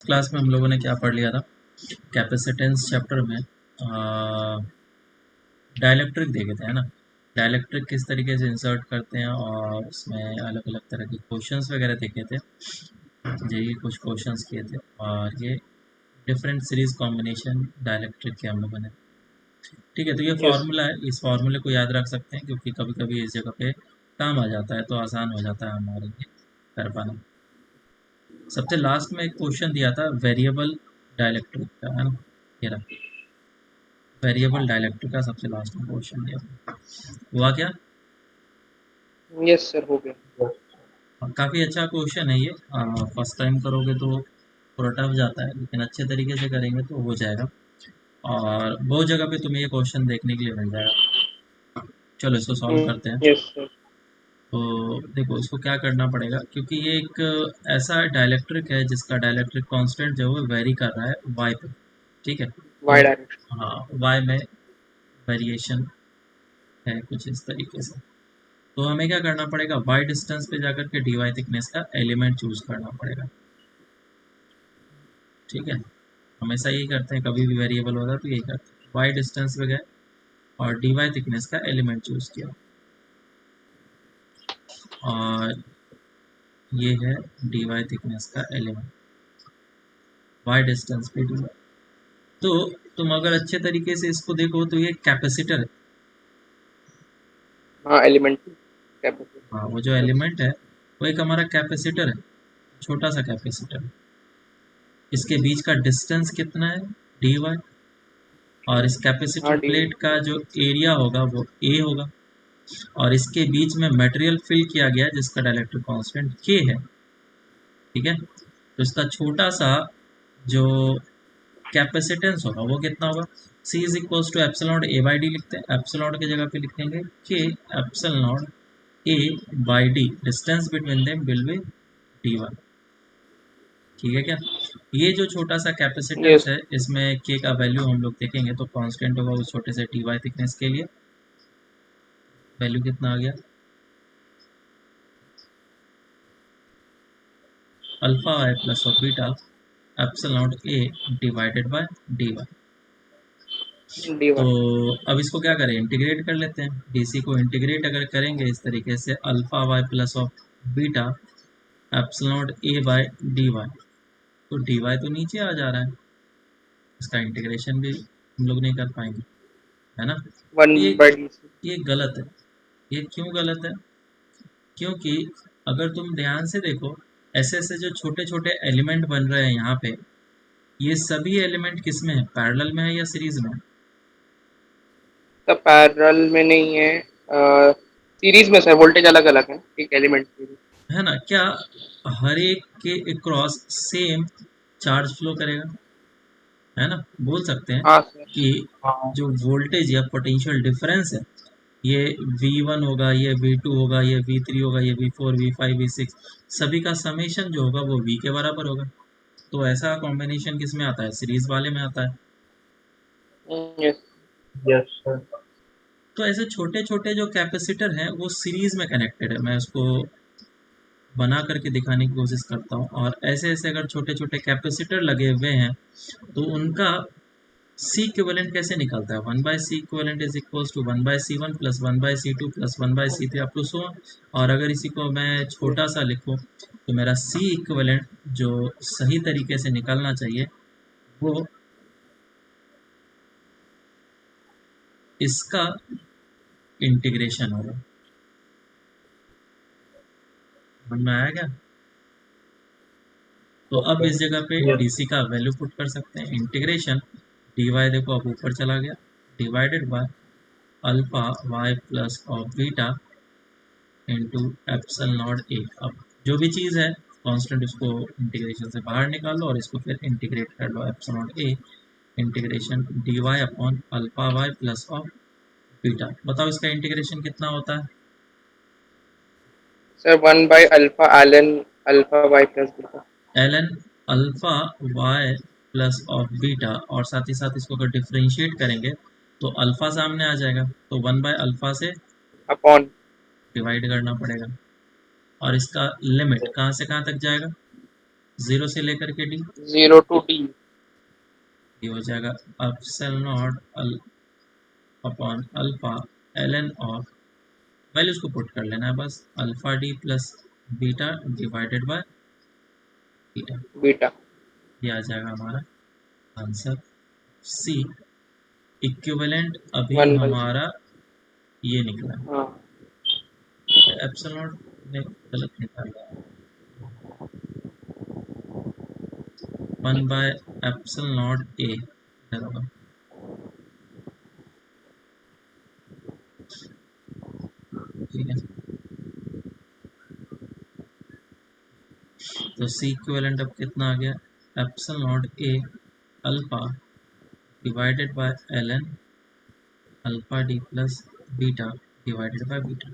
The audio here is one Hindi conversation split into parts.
क्लास में हम लोगों ने क्या पढ़ लिया था, कैपेसिटेंस चैप्टर में डाइलेक्ट्रिक देखे थे, है ना। डाइलेक्ट्रिक किस तरीके से इंसर्ट करते हैं और उसमें अलग अलग तरह के क्वेश्चंस वगैरह देखे थे, यही कुछ क्वेश्चंस किए थे। और ये डिफरेंट सीरीज कॉम्बिनेशन डाइलेक्ट्रिक के हम लोगों ने, ठीक है। तो ये यस फार्मूला है, इस फार्मूले को याद रख सकते हैं क्योंकि कभी कभी इस जगह पे काम आ जाता है, तो आसान हो जाता है हमारे लिए कर पाना। सबसे लास्ट में एक क्वेश्चन दिया था वेरिएबल डाइलेक्ट्रिक का, है ना, ये रहा वेरिएबल डाइलेक्ट्रिक का सबसे लास्ट में क्वेश्चन दिया था। हुआ क्या? यस सर, हो गया। काफ़ी अच्छा क्वेश्चन है ये। फर्स्ट टाइम करोगे तो थोड़ा टफ जाता है, लेकिन अच्छे तरीके से करेंगे तो हो जाएगा। और बहुत जगह पे तुम्हें ये क्वेश्चन देखने के लिए मिल जाएगा। चलो इसको सॉल्व करते हैं। Yes sir. तो देखो इसको क्या करना पड़ेगा, क्योंकि ये एक ऐसा डाइलेक्ट्रिक है जिसका डाइलेक्ट्रिक कांस्टेंट जो है वो वेरी कर रहा है वाई पे, ठीक है। वाई तो डायरेक्शन। हाँ, वाई में वेरिएशन है कुछ इस तरीके से। तो हमें क्या करना पड़ेगा, वाई डिस्टेंस पे जाकर के डी वाई थिकनेस का एलिमेंट चूज करना पड़ेगा, ठीक है। हमेशा यही करते हैं, कभी भी वेरिएबल होगा तो यही करते हैं। वाई डिस्टेंस पे गए और डी वाई थिकनेस का एलिमेंट चूज किया, और ये है डी वाई थिकनेस का एलिमेंट, वाई डिस्टेंस पे डी वाई। तो तुम अगर अच्छे तरीके से इसको देखो तो ये कैपेसिटर है। हाँ, एलिमेंट्री कैपेसिटी। हाँ, वो जो यस। एलिमेंट है वो एक हमारा कैपेसिटर है, छोटा सा कैपेसिटर। इसके बीच का डिस्टेंस कितना है, डी वाई। और इस कैपेसिटर हाँ, डी। प्लेट का जो एरिया होगा वो ए होगा। और इसके बीच में मटेरियल फिल किया गया है जिसका डाइलेक्ट्रिक कांस्टेंट के है, ठीक है। तो इसका छोटा सा जो कैपेसिटेंस होगा वो कितना होगा, C is equal to epsilon not A by D लिखते हैं। एप्सिलॉन की जगह पे लिखेंगे के epsilon not A by D, distance between them will be D one, ठीक है क्या। ये जो छोटा सा कैपेसिटेंस यस। है इसमें के का वैल्यू हम लोग देखेंगे तो कांस्टेंट होगा उस छोटे से टी वाई थिकनेस के लिए, वैल्यू कितना आ गया, alpha I plus of beta epsilon not A divided by D Y. D तो वन। अब इसको क्या करें, इंटीग्रेट कर लेते हैं। डीसी को इंटीग्रेट अगर करेंगे इस तरीके से, alpha Y plus of beta epsilon A by D Y, तो डी वाई तो नीचे आ जा रहा है, इसका इंटीग्रेशन भी हम लोग नहीं कर पाएंगे, है ना। वन ये बाई डी सी। ये गलत है। ये क्यों गलत है, क्योंकि अगर तुम ध्यान से देखो, ऐसे ऐसे जो छोटे छोटे एलिमेंट बन रहे हैं यहाँ पे, ये सभी एलिमेंट किस में है, पैरेलल में है या सीरीज में है? सब पैरेलल में नहीं है, सीरीज में सर वोल्टेज अलग अलग है, एक एलिमेंट सीरीज। है ना। क्या हर एक के क्रॉस सेम चार्ज फ्लो करेगा, है ना। बोल सकते हैं हाँ सर। कि हाँ। जो वोल्टेज या पोटेंशियल डिफरेंस है, ये V1 होगा, ये V2 होगा, ये V3 होगा, ये V4 V5 V6, सभी का समेशन जो होगा वो V के बराबर होगा। तो ऐसा कॉम्बिनेशन किस में आता है, सीरीज वाले में आता है। यस। Yes sir. तो ऐसे छोटे छोटे जो कैपेसिटर हैं वो सीरीज में कनेक्टेड है, मैं उसको बना करके दिखाने की कोशिश करता हूँ। और ऐसे ऐसे अगर छोटे छोटे कैपेसिटर लगे हुए हैं तो उनका सी इक्विवेलेंट कैसे निकलता है, one by C equivalent is equal to one by C one plus one by C two plus one by C three up to so. और अगर इसी को मैं छोटा सा लिखूं तो मेरा सी इक्विवेलेंट जो सही तरीके से निकलना चाहिए वो इसका इंटीग्रेशन होगा। समझ में आया क्या? तो अब इस जगह पे डीसी का वैल्यू पुट कर सकते हैं, इंटीग्रेशन डी वाई, देखो अब ऊपर चला गया, divided by alpha Y plus of beta into epsilon not A. अब जो भी चीज़ है कांस्टेंट उसको इंटीग्रेशन से बाहर निकाल लो और इसको फिर इंटीग्रेट कर लो, epsilon not A integration D Y upon alpha Y plus of beta. बताओ इसका इंटीग्रेशन कितना होता है। Sir one by alpha L N alpha Y plus beta. L N alpha Y plus of beta, और साथ ही साथ इसको अगर डिफ्रेंशिएट करेंगे तो अल्फा सामने आ जाएगा, तो वन बाय अल्फा से अपॉन। डिवाइड करना पड़ेगा। और इसका लिमिट कहाँ से कहाँ तक जाएगा, 0 से लेकर के डी, 0 to D। ये हो जाएगा epsilon not upon alpha ln of, values को पुट कर लेना है बस, alpha D plus beta divided by beta. Beta. ये आ जाएगा हमारा आंसर सी। इक्विवेलेंट अभी 1/c। हमारा ये निकला, हाँ। एप्सिलॉन ने गलत निकाला, 1 बाय एप्सिलॉन नॉट ए होगा। ठीक है, तो सी इक्विवेलेंट अब कितना आ गया, epsilon not a alpha divided by ln alpha D plus beta divided by beta.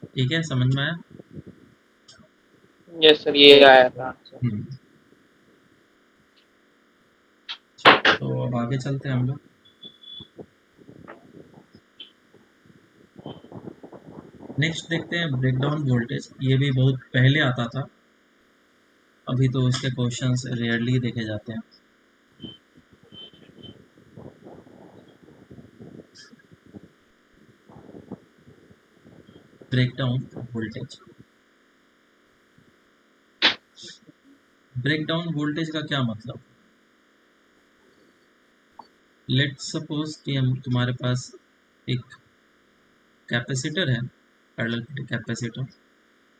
ठीक है, समझ में आया? यस सर, ये आया था आंसर। तो अब आगे चलते हैं हम लोग। नेक्स्ट देखते हैं ब्रेकडाउन वोल्टेज। ये भी बहुत पहले आता था, अभी तो इसके क्वेश्चंस रेयरली देखे जाते हैं। ब्रेकडाउन वोल्टेज, ब्रेकडाउन वोल्टेज का क्या मतलब, लेट्स सपोज कि हम तुम्हारे पास एक कैपेसिटर है, पैरेलल कैपेसिटर,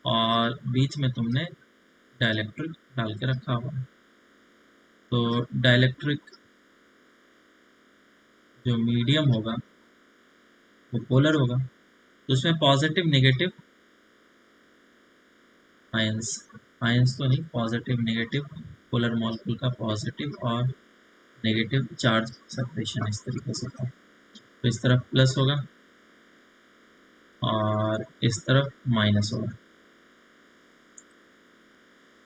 और बीच में तुमने डाइलेक्ट्रिक डाल के रखा हुआ है। तो डाइलेक्ट्रिक जो मीडियम होगा वो पोलर होगा, तो उसमें पॉजिटिव नेगेटिव आयंस, आयंस तो नहीं, पॉजिटिव नेगेटिव पोलर मॉलिक्यूल का पॉजिटिव और नेगेटिव चार्ज सेपरेशन इस तरीके से था। तो इस तरफ प्लस होगा और इस तरफ माइनस होगा।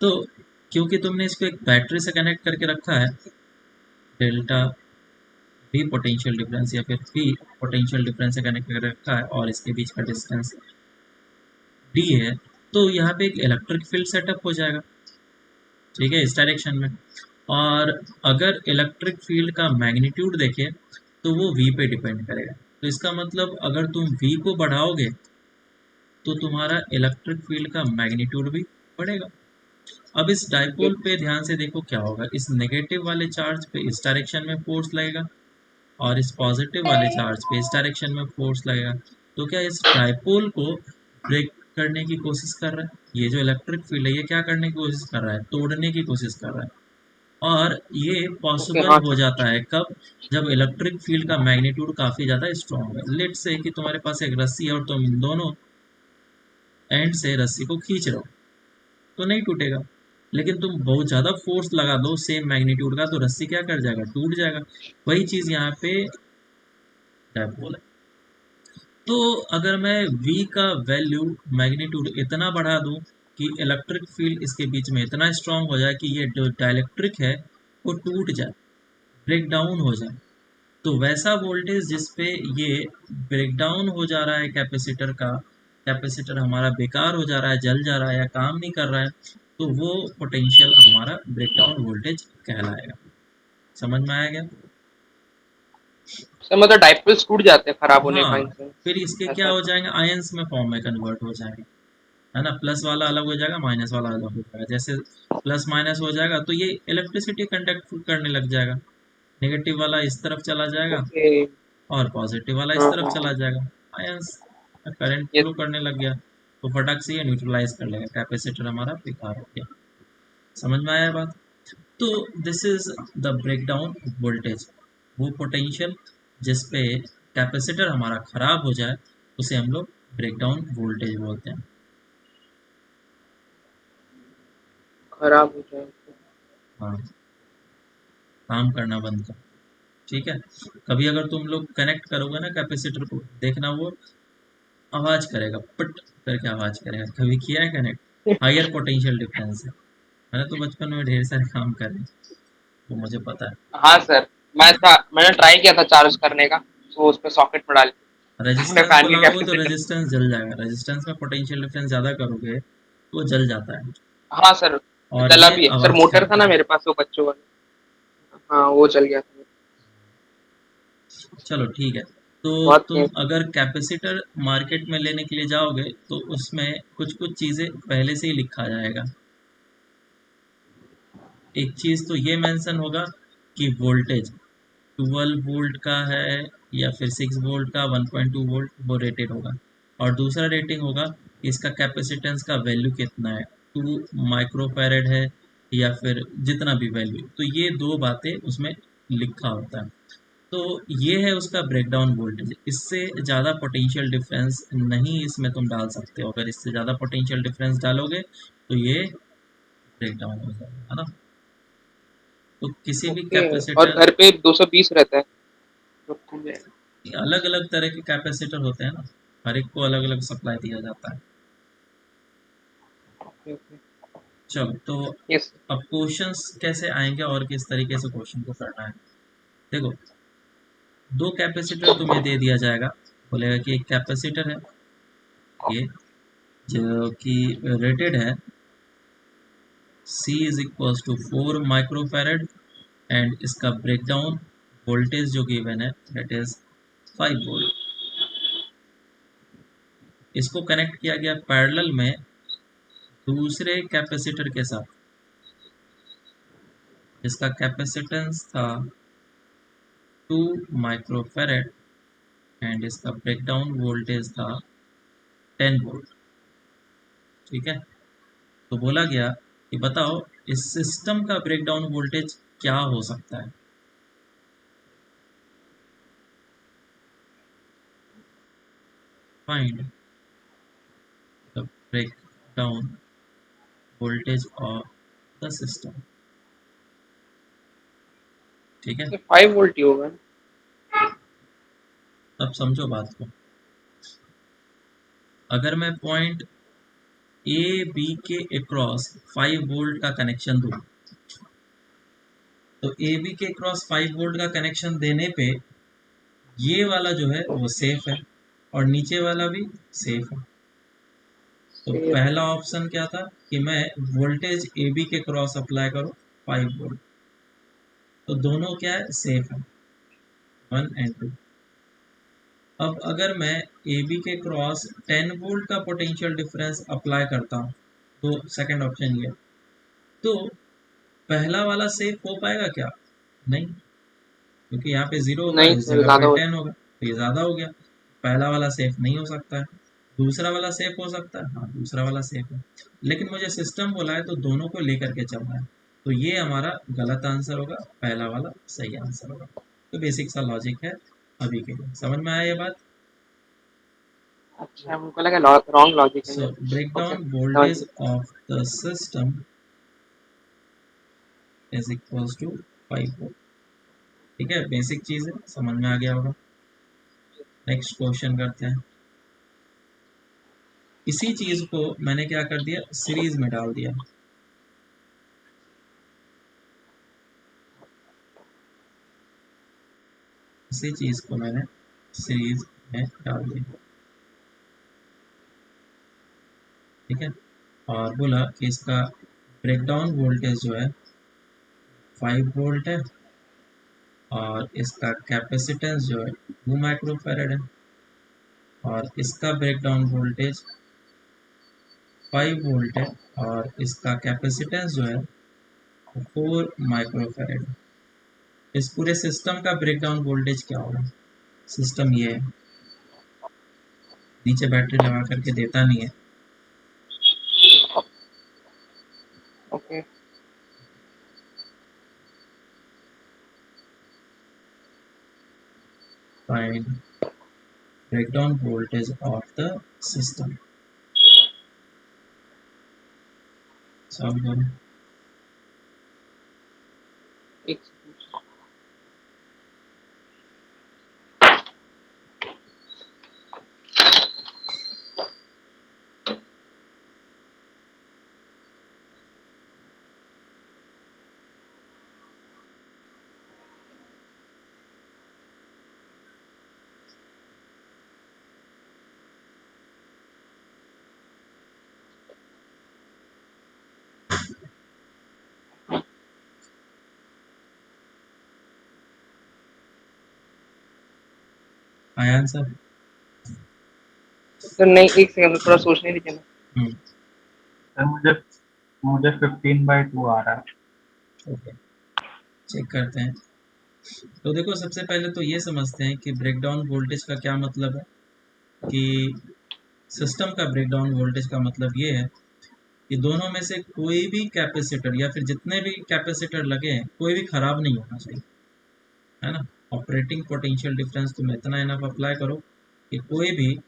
तो क्योंकि तुमने इसको एक बैटरी से कनेक्ट करके रखा है, डेल्टा V पोटेंशियल डिफरेंस या फिर P पोटेंशियल डिफरेंस से कनेक्ट करके रखा है, और इसके बीच का डिस्टेंस D है, तो यहाँ पे एक इलेक्ट्रिक फील्ड सेटअप हो जाएगा। ठीक है, इस डायरेक्शन में। और अगर इलेक्ट्रिक फील्ड का मैग्नीट्यूड देखें तो वो V पे डिपेंड करेगा। तो इसका मतलब अगर तुम V को बढ़ाओगे तो तुम्हारा इलेक्ट्रिक फील्ड का मैग्नीट्यूड भी बढ़ेगा। अब इस डाइपोल पे ध्यान से देखो क्या होगा, इस नेगेटिव वाले चार्ज पे इस डायरेक्शन में फोर्स लगेगा और इस पॉजिटिव वाले चार्ज पे इस डायरेक्शन में फोर्स लगेगा। तो क्या इस डाइपोल को ब्रेक करने की कोशिश कर रहा है, ये जो इलेक्ट्रिक फील्ड है ये क्या करने की कोशिश कर रहा है, तोड़ने की कोशिश कर रहा है। और ये ओके। पॉसिबल हाँ हो सर। जाता है कब, जब इलेक्ट्रिक फील्ड का मैग्नीट्यूड काफी ज्यादा स्ट्रॉन्ग है। लेट से कि तुम्हारे पास एक रस्सी है और तुम इन दोनों एंड से रस्सी को खींच रहे हो, तो नहीं टूटेगा। लेकिन तुम बहुत ज़्यादा फोर्स लगा दो सेम मैग्नीट्यूड का, तो रस्सी क्या कर जाएगा, टूट जाएगा। वही चीज़ यहाँ पे डायपोल है। तो अगर मैं V का वैल्यू मैग्नीट्यूड इतना बढ़ा दूं कि इलेक्ट्रिक फील्ड इसके बीच में इतना स्ट्रांग हो जाए कि ये जो डाइलेक्ट्रिक है वो टूट जाए, ब्रेक डाउन हो जाए, तो वैसा वोल्टेज जिस पे ये ब्रेकडाउन हो जा रहा है कैपेसिटर का, कैपेसिटर हमारा बेकार हो जा रहा है, जल जा रहा है या काम नहीं कर रहा है, तो वो पोटेंशियल हमारा ब्रेकडाउन वोल्टेज कहलाएगा। समझ में आया क्या? सर मतलब डाइपोल्स टूट जाते हैं खराब होने का हाँ, इनसे, फिर इसके क्या ऐसा हो है? जाएंगे, आयंस में फॉर्म में कन्वर्ट हो जाएंगे, है ना। प्लस वाला अलग हो जाएगा, माइनस वाला अलग हो जाएगा। जैसे प्लस माइनस हो जाएगा तो ये इलेक्ट्रिसिटी कंडक्ट करने लग जाएगा, नेगेटिव वाला इस तरफ चला जाएगा ओके। और पॉजिटिव वाला इस हाँ तरफ हाँ चला हाँ। जाएगा। आयंस करंट ये फ्लो करने लग गया, तो फटाक से ये न्यूट्रलाइज कर लेगा, कैपेसिटर हमारा बेकार हो गया। समझ में आया बात? तो this is the breakdown voltage, वो पोटेंशियल जिस पे कैपेसिटर हमारा खराब हो जाए उसे हम लोग ब्रेकडाउन वोल्टेज बोलते हैं। खराब हो जाए। हाँ, काम करना बंद कर। ठीक है, कभी अगर तुम लोग कनेक्ट करोगे ना कैपेसिटर को, देखना वो आवाज करेगा, पट करके आवाज करेगा। कभी किया है कनेक्ट? हायर पोटेंशियल डिफरेंस है। मैंने तो बचपन में ढेर सारे काम करे, तो मुझे पता है। हाँ सर, मैंने ट्राई किया था चार्ज करने का, तो उस पे सॉकेट में डाल के अपने रेजिस्टेंस को फैन के लगाओगे तो कैपेसिटर। रेजिस्टेंस जल जाएगा, रेजिस्टेंस में पोटेंशियल डिफरेंस ज़्यादा करोगे वो जल जाता है हाँ सर, और जला ये भी है सर, आवाज मोटर था करता ना है। मेरे पास वो बच्चों वाला। हाँ वो चल गया था। चलो ठीक है। तो बहुत तुम तेज। अगर कैपेसिटर मार्केट में लेने के लिए जाओगे तो उसमें कुछ कुछ चीजें पहले से ही लिखा जाएगा। एक चीज तो ये मेंशन होगा कि वोल्टेज 12 वोल्ट का है या फिर 6 वोल्ट का 1.2 वोल्ट वो रेटेड होगा। और दूसरा रेटिंग होगा कि इसका कैपेसिटेंस का वैल्यू कितना है, 2 माइक्रोफैरेड है या फिर जितना भी वैल्यू, तो ये दो बातें उसमें लिखा होता है। तो ये है उसका ब्रेकडाउन वोल्टेज। इससे ज़्यादा पोटेंशियल डिफरेंस नहीं इसमें तुम डाल सकते हो। अगर इससे ज़्यादा पोटेंशियल डिफरेंस डालोगे तो ये ब्रेकडाउन हो जाएगा, है ना। तो किसी भी ओके। और कैपेसिटर, घर पे 220 रहता है तो खुल जाएगा। अलग अलग तरह के कैपेसिटर होते हैं ना, हर एक को अलग अलग सप्लाई दिया जाता है। Okay okay. चलो तो यस। अब क्वेश्चंस कैसे आएंगे और किस तरीके से क्वेश्चन को करना है। देखो, दो कैपेसिटर तुम्हें दे दिया जाएगा। बोलेगा कि एक कैपेसिटर है ये जो कि रेटेड है C is equals to 4 microfarad and इसका ब्रेकडाउन वोल्टेज जो गिवन है दैट इज 5 वोल्ट। इसको कनेक्ट किया गया पैरेलल में दूसरे कैपेसिटर के साथ जिसका कैपेसिटेंस था 2 माइक्रोफैरड एंड इसका ब्रेकडाउन वोल्टेज था 10 वोल्ट। ठीक है। तो बोला गया कि बताओ इस सिस्टम का ब्रेकडाउन वोल्टेज क्या हो सकता है। Find the breakdown voltage of the system. ठीक है। 5 वोल्ट ही होगा। अब समझो बात को। अगर मैं पॉइंट ए बी के अक्रॉस 5 वोल्ट का कनेक्शन दूं, तो ए बी के अक्रॉस 5 वोल्ट का कनेक्शन देने पे ये वाला जो है वो सेफ है और नीचे वाला भी सेफ है। तो सेफ है। पहला ऑप्शन क्या था कि मैं वोल्टेज ए बी के क्रॉस अप्लाई करूं 5 वोल्ट, तो दोनों क्या है सेफ है, 1 and 2। अब अगर मैं ए बी के क्रॉस 10 वोल्ट का पोटेंशियल डिफरेंस अप्लाई करता हूँ, तो सेकंड ऑप्शन ये, तो पहला वाला सेफ हो पाएगा क्या? नहीं, क्योंकि यहाँ पे 0 होगा, नहीं इस सर, जगह ज्यादा पे हो। 10 होगा, तो ये ज़्यादा हो गया। पहला वाला सेफ नहीं हो सकता है। दूसरा वाला सेफ हो सकता है, हाँ दूसरा वाला सेफ है। लेकिन मुझे सिस्टम बोला है तो दोनों को लेकर के चलना है, तो ये हमारा गलत आंसर होगा, पहला वाला सही आंसर होगा। तो बेसिक सा लॉजिक है अभी के लिए, समझ में आया ये बात। अच्छा, हमको लगा रॉन्ग लॉजिक है सो ये। ब्रेक ओके, डाउन समझ वोल्टेज गए। Of the system is equals to 5 volt. ठीक है, बेसिक चीज है, समझ में आ गया होगा। नेक्स्ट क्वेश्चन करते हैं। इसी चीज को मैंने क्या कर दिया, सीरीज में डाल दिया। इसी चीज को मैंने सीरीज में डाल दिया। ठीक है। और बोला कि इसका ब्रेकडाउन वोल्टेज जो है 5 वोल्ट है और इसका कैपेसिटेंस जो है 2 माइक्रोफैरड है और इसका ब्रेकडाउन वोल्टेज 5 वोल्ट है और इसका कैपेसिटेंस जो है 4 माइक्रोफैरड है। इस पूरे सिस्टम का ब्रेकडाउन वोल्टेज क्या होगा? सिस्टम ये है, नीचे बैटरी लगा करके देता नहीं है। Okay. Find breakdown voltage of the system. Solve करो। एक आया आंसर? सर नहीं, एक सेकंड थोड़ा सोचने दीजिए ना। हम्म। सर मुझे मुझे 15/2 आ रहा है। ओके, चेक करते हैं। तो देखो, सबसे पहले तो ये समझते हैं कि ब्रेकडाउन वोल्टेज का क्या मतलब है। कि सिस्टम का ब्रेकडाउन वोल्टेज का मतलब ये है कि दोनों में से कोई भी कैपेसिटर या फिर जितने भी कैपेसिटर लगे हैं कोई भी खराब नहीं होना चाहिए, है ना। ऑपरेटिंग पोटेंशियल डिफरेंस तुम इतना इनफ अप्लाई करो कि कोई भी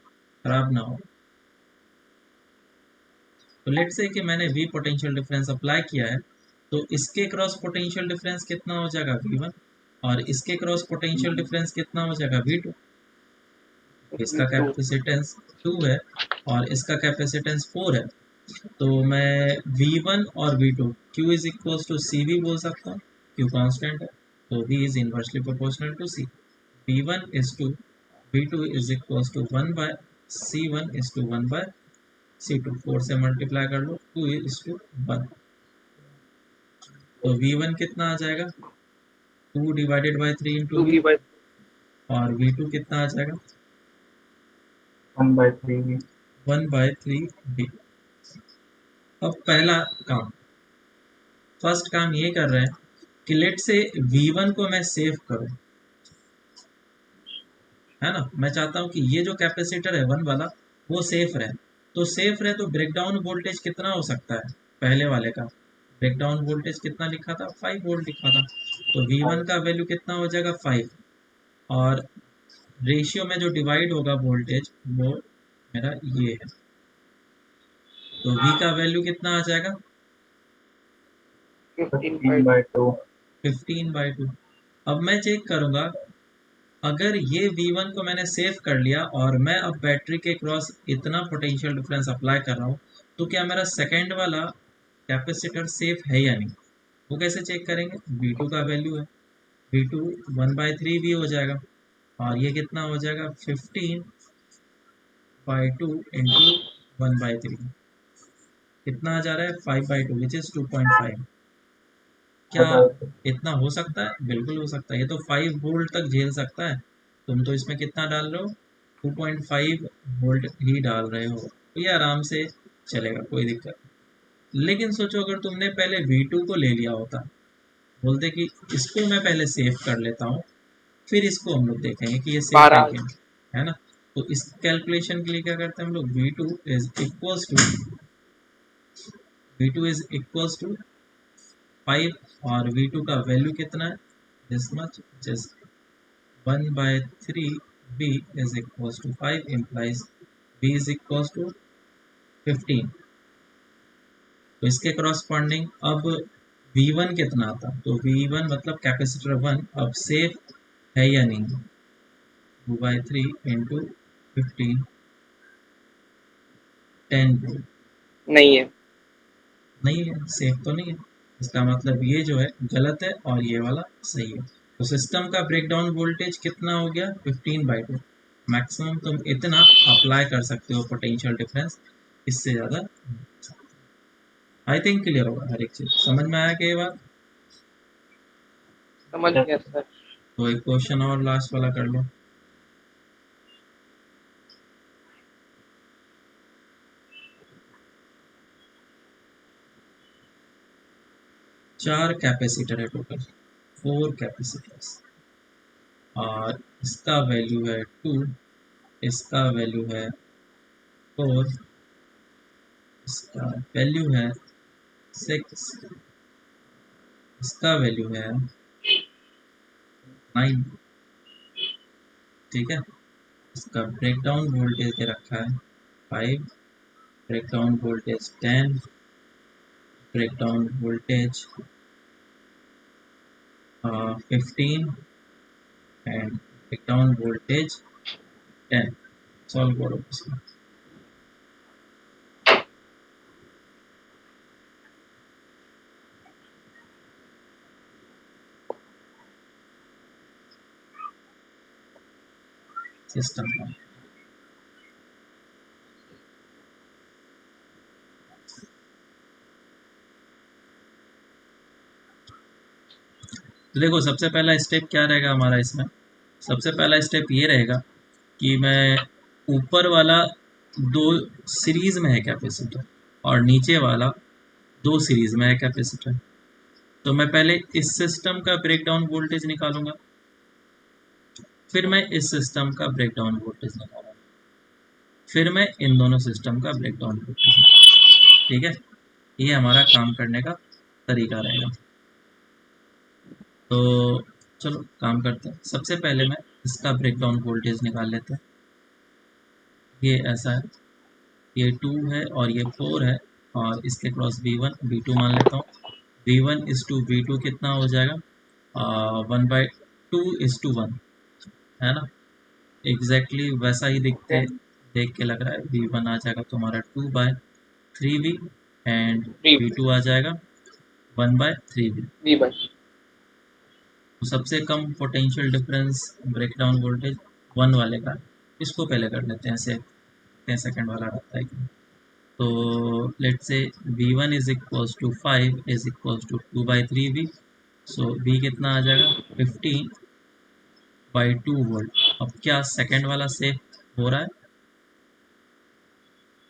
खराब ना हो। तो लेट से कि मैंने वी पोटेंशियल डिफरेंस अप्लाई किया है, तो इसके क्रॉस पोटेंशियल डिफरेंस कितना हो जाएगा V1, और इसके क्रॉस पोटेंशियल डिफरेंस कितना हो जाएगा V2। इसका टू। कैपेसिटेंस 2 है और इसका कैपेसिटेंस 4 है। तो मैं V1 और V2 Q is equal to C भी बोल सकता हूँ, Q कांस्टेंट है, तो V is inversely proportional to C। V1 is to V2 is equal to 1 by C1 is to 1 by C2। 4 से मल्टीप्लाई कर लो, 2 इज टू 1। तो V1 कितना आ जाएगा, 2 divided by 3 into two V, V by. और V2 कितना आ जाएगा, 1/3 1 बाय 3 V। अब पहला काम, फर्स्ट काम ये कर रहे हैं कि लेट से V1 को मैं सेव करूं, है ना। मैं चाहता हूं कि ये जो कैपेसिटर है 1 वाला वो सेफ रहे। तो सेफ रहे तो ब्रेकडाउन वोल्टेज कितना हो सकता है, पहले वाले का ब्रेकडाउन वोल्टेज कितना लिखा था, 5 वोल्ट लिखा था। तो V1 का वैल्यू कितना हो जाएगा, 5। और रेशियो में जो डिवाइड होगा वोल्टेज वो मेरा ये है, तो V का वैल्यू कितना आ जाएगा, 15/2। 15/2। अब मैं चेक करूंगा, अगर ये V1 को मैंने सेव कर लिया और मैं अब बैटरी के क्रॉस इतना पोटेंशियल डिफरेंस अप्लाई कर रहा हूँ, तो क्या मेरा सेकेंड वाला कैपेसिटर सेफ है या नहीं। वो कैसे चेक करेंगे, V2 का वैल्यू है, V2 1/3 भी हो जाएगा, और ये कितना हो जाएगा, 15/2 इंटू 1/3 कितना आ जा रहा है, 5/2 विच इज 2.5। क्या बता इतना हो सकता है, बिल्कुल हो सकता है। ये तो 5 वोल्ट तक झेल सकता है। तुम तो इसमें कितना डाल रहे हो, 2.5 वोल्ट ही डाल रहे हो, तो ये आराम से चलेगा, कोई दिक्कत नहीं। लेकिन सोचो अगर तुमने पहले V2 को ले लिया होता, बोलते कि इसको मैं पहले सेव कर लेता हूँ, फिर इसको हम लोग देखेंगे कि ये सेफ है 12। कि नहीं, है ना। तो इस कैलकुलेशन के लिए क्या करते हैं हम लोग, V2 इज इक्वल्स टू 5, और V2 का वैल्यू कितना है, this much, just 1/3 B is equals to 5 implies B is equals to 15। तो इसके करॉस्पॉन्डिंग अब V1 कितना आता, तो V1 मतलब कैपेसिटर 1 अब सेफ है या नहीं, 2/3 इंटू 15, 10 वोल्ट। नहीं है। नहीं है, सेफ तो नहीं है। इसका मतलब ये जो है गलत है और ये वाला सही है। तो सिस्टम का ब्रेकडाउन वोल्टेज कितना हो गया, 15/2। मैक्सिमम तुम इतना अप्लाई कर सकते हो पोटेंशियल डिफरेंस, इससे ज़्यादा। आई थिंक क्लियर होगा, हर एक चीज़ समझ में आया कि ये बात। समझ गया सर। तो एक क्वेश्चन और लास्ट वाला कर लो। चार कैपेसिटर है टोटल, 4 कैपेसिटर्स, और इसका वैल्यू है 2, इसका वैल्यू है 4, इसका वैल्यू है 6, इसका वैल्यू है 9। ठीक है, इसका ब्रेकडाउन वोल्टेज दे रखा है 5, breakdown voltage 10, breakdown voltage 15, and breakdown voltage 10। Solve करो इसमें। सिस्टम का तो देखो, सबसे पहला स्टेप क्या रहेगा हमारा इसमें, सबसे पहला स्टेप ये रहेगा कि मैं ऊपर वाला दो सीरीज में है कैपेसिटर और नीचे वाला दो सीरीज में है कैपेसिटर, तो मैं पहले इस सिस्टम का ब्रेकडाउन वोल्टेज निकालूंगा, फिर मैं इस सिस्टम का ब्रेकडाउन वोल्टेज निकालूंगा, फिर मैं इन दोनों सिस्टम का ब्रेकडाउन वोल्टेज। ठीक है, ये हमारा काम करने का तरीका रहेगा। तो चलो काम करते हैं। सबसे पहले मैं इसका ब्रेकडाउन वोल्टेज निकाल लेते हैं। ये ऐसा है, ये 2 है और ये 4 है और इसके क्रॉस V1 V2 मान लेता हूँ। V1 इज टू V2 कितना हो जाएगा, 1/2 1 है ना, एग्जैक्टली वैसा ही देख के लग रहा है। V1 आ जाएगा तुम्हारा 2/3V एंड V2 आ जाएगा 1/3V। वी बाई तो सबसे कम पोटेंशियल डिफरेंस ब्रेकडाउन वोल्टेज 1 वाले का, इसको पहले कर लेते हैं, से कितने सेकंड वाला रहता है कि। तो let's say V1 is equals to 5 is equals to 2/3V। So V कितना आ जाएगा 15/2 वोल्ट। अब क्या सेकंड वाला सेफ हो रहा है,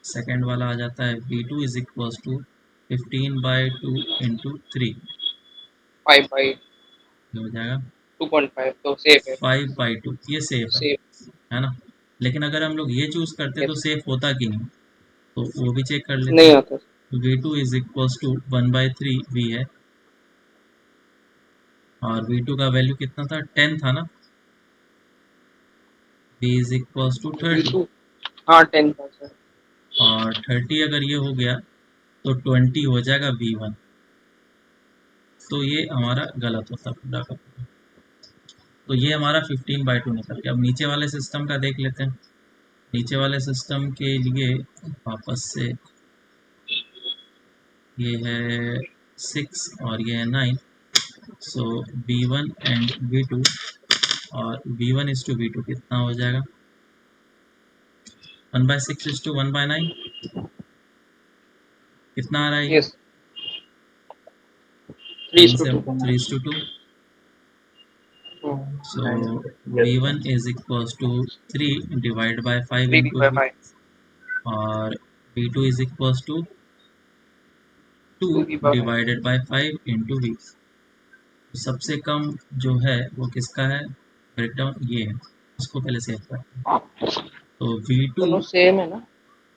सेकंड वाला आ जाता है V2 is equals to 15/2 into 3, 5/2.5 हो जाएगा तो सेफ है। 5/2, ये सेफ सेफ है ना। लेकिन अगर हम लोग ये चूज करते तो यस सेफ होता कि नहीं, तो वो भी चेक कर लेते नहीं हैं। आता। V2 is equals to 1/3V है और V2 का वैल्यू कितना था, 10 था ना। V is equals to 30 V2 हाँ 10 था। और 30 अगर ये हो गया तो 20 हो जाएगा V1। तो ये हमारा गलत होता पूरा का पूरा। तो ये हमारा 15/2 निकल गया। अब नीचे वाले सिस्टम का देख लेते हैं। नीचे वाले सिस्टम के लिए वापस से ये है 6 और ये है 9। सो V1 एंड V2 और V1 इज टू V2 कितना हो जाएगा, 1/6 इज टू 1/9 कितना आ रहा है ये, yes 3 to 2 3:2। So V1 is equals to 3 divided by 5 3 into by V 5 और V2 is equals to 2 2 की power divided by 5 into V। तो सबसे कम जो है वो किसका है, ब्रेकडाउन ये है, इसको पहले सेव करते हैं। तो V2 दोनों सेम है ना।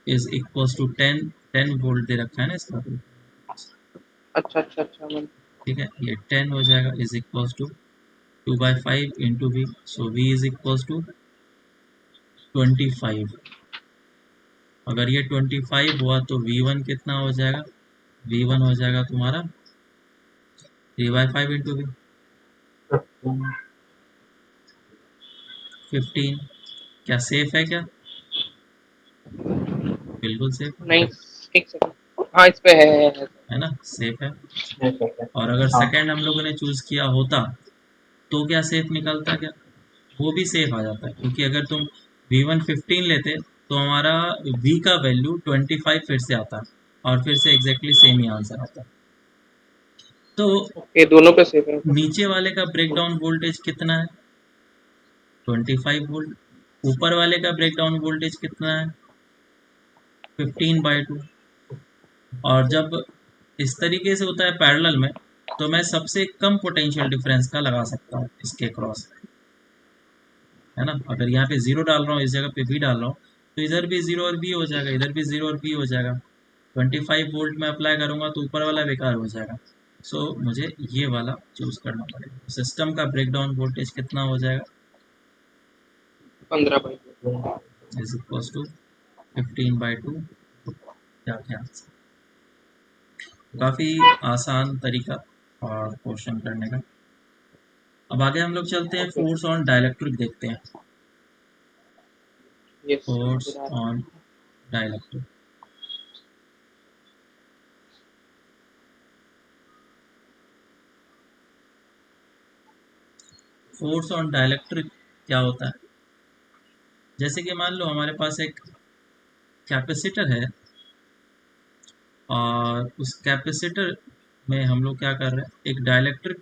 is equals to 10 वोल्ट दे रखा है ना इसका, अच्छा ठीक है, ये 10 हो जाएगा is equals to 2/5 into V। So V is equals to 25। अगर ये 25 हुआ तो V1 कितना हो जाएगा, V1 हो जाएगा तुम्हारा 3/5 इंटू V 15। क्या सेफ है क्या, बिल्कुल सेफ नहीं एक सेकंड हाँ इस पे है ना, सेफ है। और अगर हाँ सेकंड हम लोगों ने चूज किया होता तो क्या सेफ निकलता, क्या वो भी सेफ आ जाता है, क्योंकि अगर तुम V1 15 लेते तो हमारा V का वैल्यू 25 फिर से आता और फिर से एग्जैक्टली सेम ही आंसर आता। तो ये दोनों पे सेफ है। नीचे वाले का ब्रेकडाउन वोल्टेज कितना है, 25 वोल्ट। ऊपर वाले का ब्रेकडाउन वोल्टेज कितना है, 15/2। और जब इस तरीके से होता है पैरेलल में, तो मैं सबसे कम पोटेंशियल डिफरेंस का लगा सकता हूँ इसके क्रॉस, है ना। अगर यहाँ पे 0 डाल रहा हूँ, इस जगह पे V डाल रहा हूँ, तो इधर भी 0 और V हो जाएगा, इधर भी 0 और V हो जाएगा। 25 वोल्ट में अप्लाई करूँगा तो ऊपर वाला बेकार हो जाएगा। सो मुझे ये वाला चूज करना पड़ेगा। सिस्टम का ब्रेकडाउन वोल्टेज कितना हो जाएगा, 15/2 इज इक्वल्स टू 15/2। क्या क्या, काफ़ी आसान तरीका और क्वेश्चन करने का। अब आगे हम लोग चलते हैं, ओके फोर्स ऑन डाइलेक्ट्रिक देखते हैं। Yes force on dielectric, force on dielectric क्या होता है, जैसे कि मान लो हमारे पास एक कैपेसिटर है और उस कैपेसिटर में हम लोग क्या कर रहे हैं, एक डाइलेक्ट्रिक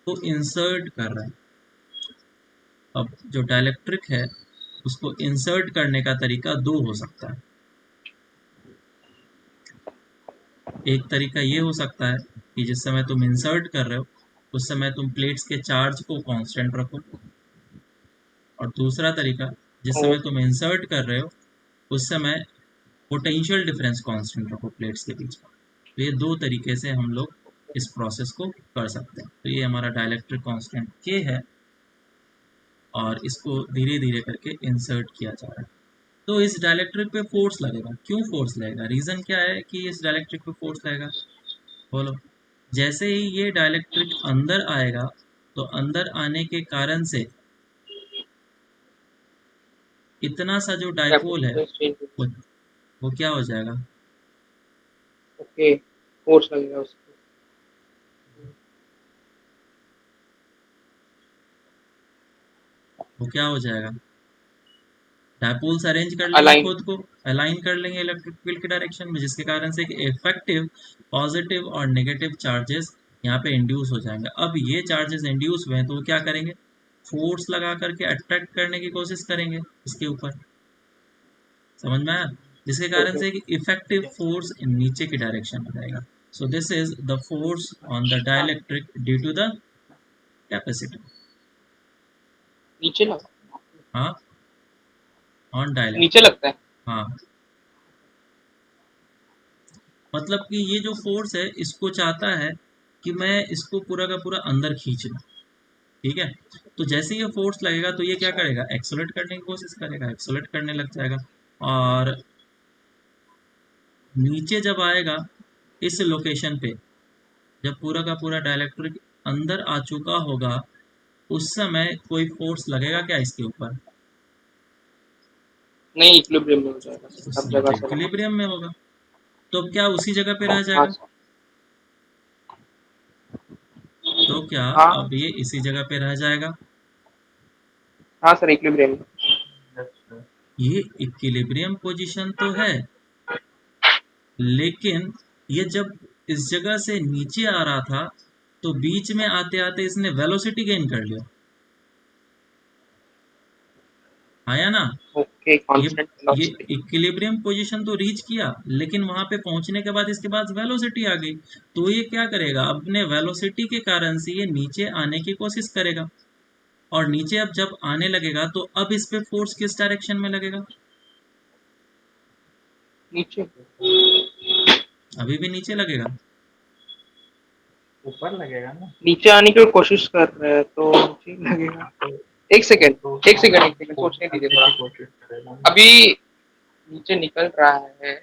को इंसर्ट कर रहे हैं। अब जो डाइलेक्ट्रिक है उसको इंसर्ट करने का तरीका दो हो सकता है। एक तरीका ये हो सकता है कि जिस समय तुम इंसर्ट कर रहे हो उस समय तुम प्लेट्स के चार्ज को कांस्टेंट रखो, और दूसरा तरीका जिस ओ, समय तुम इंसर्ट कर रहे हो उस समय पोटेंशियल डिफरेंस कांस्टेंट रखो प्लेट्स के बीच में। तो ये दो तरीके से हम लोग इस प्रोसेस को कर सकते हैं। तो ये हमारा डाइलेक्ट्रिक कांस्टेंट के है और इसको धीरे धीरे करके इंसर्ट किया जा रहा है। तो इस डाइलेक्ट्रिक पे फोर्स लगेगा। क्यों फोर्स लगेगा, रीजन क्या है कि इस डाइलेक्ट्रिक पे फोर्स लगेगा, बोलो। जैसे ही ये डाइलेक्ट्रिक अंदर आएगा तो अंदर आने के कारण से इतना सा जो डाइपोल है कैपेसिटेंस चेंज। वो, वो क्या हो जाएगा, ओके, फोर्स लगेगा उसको। वो क्या हो जाएगा, डायपोल्स अरेंज कर लेंगे अलाइन। खुद को, अलाइन कर लेंगे इलेक्ट्रिक फील्ड के डायरेक्शन में, जिसके कारण से इफेक्टिव पॉजिटिव और नेगेटिव चार्जेस यहाँ पे इंड्यूस हो जाएंगे। अब ये चार्जेस इंड्यूस हुए हैं तो वो क्या करेंगे, फोर्स लगा करके अट्रैक्ट करने की कोशिश करेंगे इसके ऊपर, समझ में आया, जिसके कारण ओके, से इफेक्टिव फोर्स नीचे की डायरेक्शन में जाएगा। So this is the force on the dielectric due to the capacitor. नीचे ना, हाँ, ऑन नीचे डाइलेक्ट्रिक। लगता है। हाँ, मतलब कि ये जो फोर्स है इसको चाहता है कि मैं इसको पूरा का पूरा अंदर खींच लूं, ठीक है। तो जैसे ही ये फोर्स लगेगा तो ये क्या अच्छा, करेगा, एक्सोलेट करने की कोशिश करेगा, एक्सोलेट करने लग जाएगा। और नीचे जब आएगा इस लोकेशन पे, जब पूरा का पूरा डाइलेक्ट्रिक अंदर आ चुका होगा उस समय कोई फोर्स लगेगा क्या इसके ऊपर, नहीं इक्विलिब्रियम में हो जाएगा, उस सब जगह तो से लगा। इक्विलिब्रियम में होगा। तो क्या उसी जगह पे रह हाँ जाएगा, सर। तो क्या हाँ अब ये इसी जगह पे रह जाएगा। हाँ सर, इक्विलिब्रियम में। ये इक्विलिब्रियम पोजीशन तो है, लेकिन ये जब इस जगह से नीचे आ रहा था तो बीच में आते आते इसने वेलोसिटी गेन कर लिया, आया ना। ओके, ये कांस्टेंट ये वेलोसिटी। इक्विलिब्रियम पोजीशन तो रीच किया, लेकिन वहां पे पहुंचने के बाद इसके पास वेलोसिटी आ गई। तो ये क्या करेगा, अपने वेलोसिटी के कारण से ये नीचे आने की कोशिश करेगा, और नीचे अब जब आने लगेगा तो अब इस पे फोर्स किस डायरेक्शन में लगेगा, नीचे, अभी भी नीचे लगेगा। ऊपर लगेगा ना। नीचे आने की कोशिश कर रहे हैं तो नीचे ही लगेगा। हाँ तो एक सेकेंड, तो एक सेकेंड, एक सेकेंड, फोर्स सोचने दीजिए करने थोड़ा। की कोशिश करेगा ना। अभी नीचे निकल रहा है,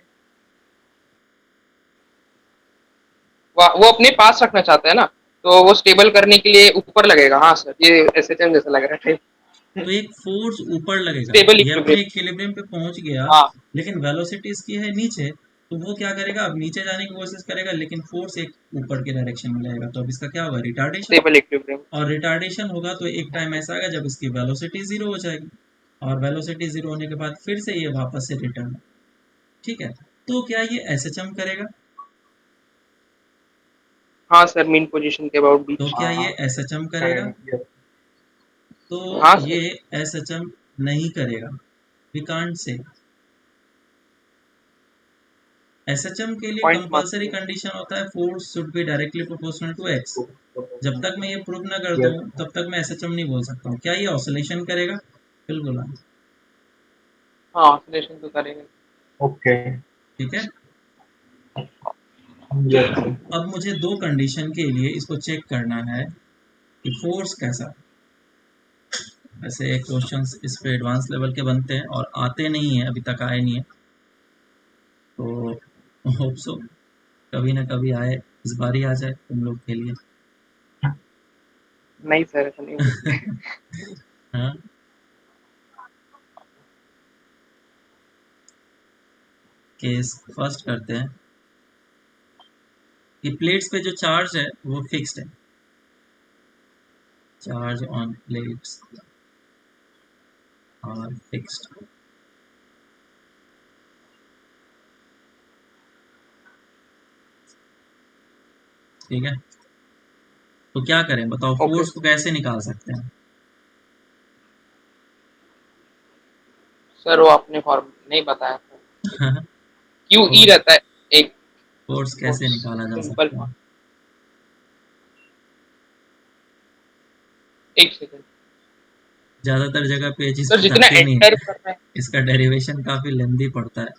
वो अपने पास रखना चाहता है ना, तो वो स्टेबल करने के लिए ऊपर लगेगा। हाँ सर, ये एसएचएम जैसा लग रहा है। तो एक फोर्स ऊपर लगेगा, स्टेबल ये अपने इक्विलिब्रियम। इक्विलिब्रियम पे पहुंच गया, हाँ, लेकिन वेलोसिटी इसकी है नीचे। तो वो क्या करेगा, अब नीचे जाने की कोशिश करेगा, लेकिन फोर्स एक ऊपर के डायरेक्शन में लगेगा, तो अब इसका क्या होगा, रिटार्डेशन। Stable equilibrium. और रिटार्डेशन होगा तो एक टाइम ऐसा आएगा जब इसकी वेलोसिटी जीरो हो जाएगी, और वेलोसिटी जीरो होने के बाद फिर से ये वापस से रिटर्न, ठीक है। तो क्या ये एसएचएम करेगा, हाँ सर, मीन पोजीशन के अबाउट तो बीच। क्या हाँ ये हाँ एसएचएम करेगा, करेगा ये। तो हाँ ये सर। एसएचएम नहीं करेगा, वी कांट से। एसएचएम के लिए पॉइंट मार्क कंपलसरी किया। कंडीशन होता है force should be directly proportional to X. जब तक मैं ये प्रूव ना कर दूं यस। तब तक मैं एसएचएम नहीं बोल सकता हूँ। क्या ये ऑसिलेशन करेगा, बिल्कुल हाँ। हाँ, ऑसिलेशन तो करेंगे। ओके। ठीक है। यस। अब मुझे दो कंडीशन के लिए इसको चेक करना है कि फोर्स कैसा। वैसे क्वेश्चंस इस पे एडवांस लेवल के बनते हैं और आते नहीं है, अभी तक आए नहीं है, तो होप सो कभी ना कभी आए, इस बार ही आ जाए तुम लोग के लिए। नहीं सर, ऐसा नहीं हो सकता। हाँ, केस फर्स्ट करते हैं कि प्लेट्स पे जो चार्ज है वो फिक्स्ड है, charge on plates are fixed, ठीक है। तो क्या करें बताओ, ओके। फोर्स को कैसे निकाल सकते हैं। सर वो आपने फॉर्म नहीं बताया था। क्यू ई फोर्स रहता है एक फोर्स कैसे फोर्स, निकाला जा सिंपल सकता फॉर्म। है? एक सेकंड ज्यादातर जगह पे ये चीज सर, जितना बताते नहीं एंटर है। कर रहे हैं इसका डेरिवेशन काफी लेंदी पड़ता है।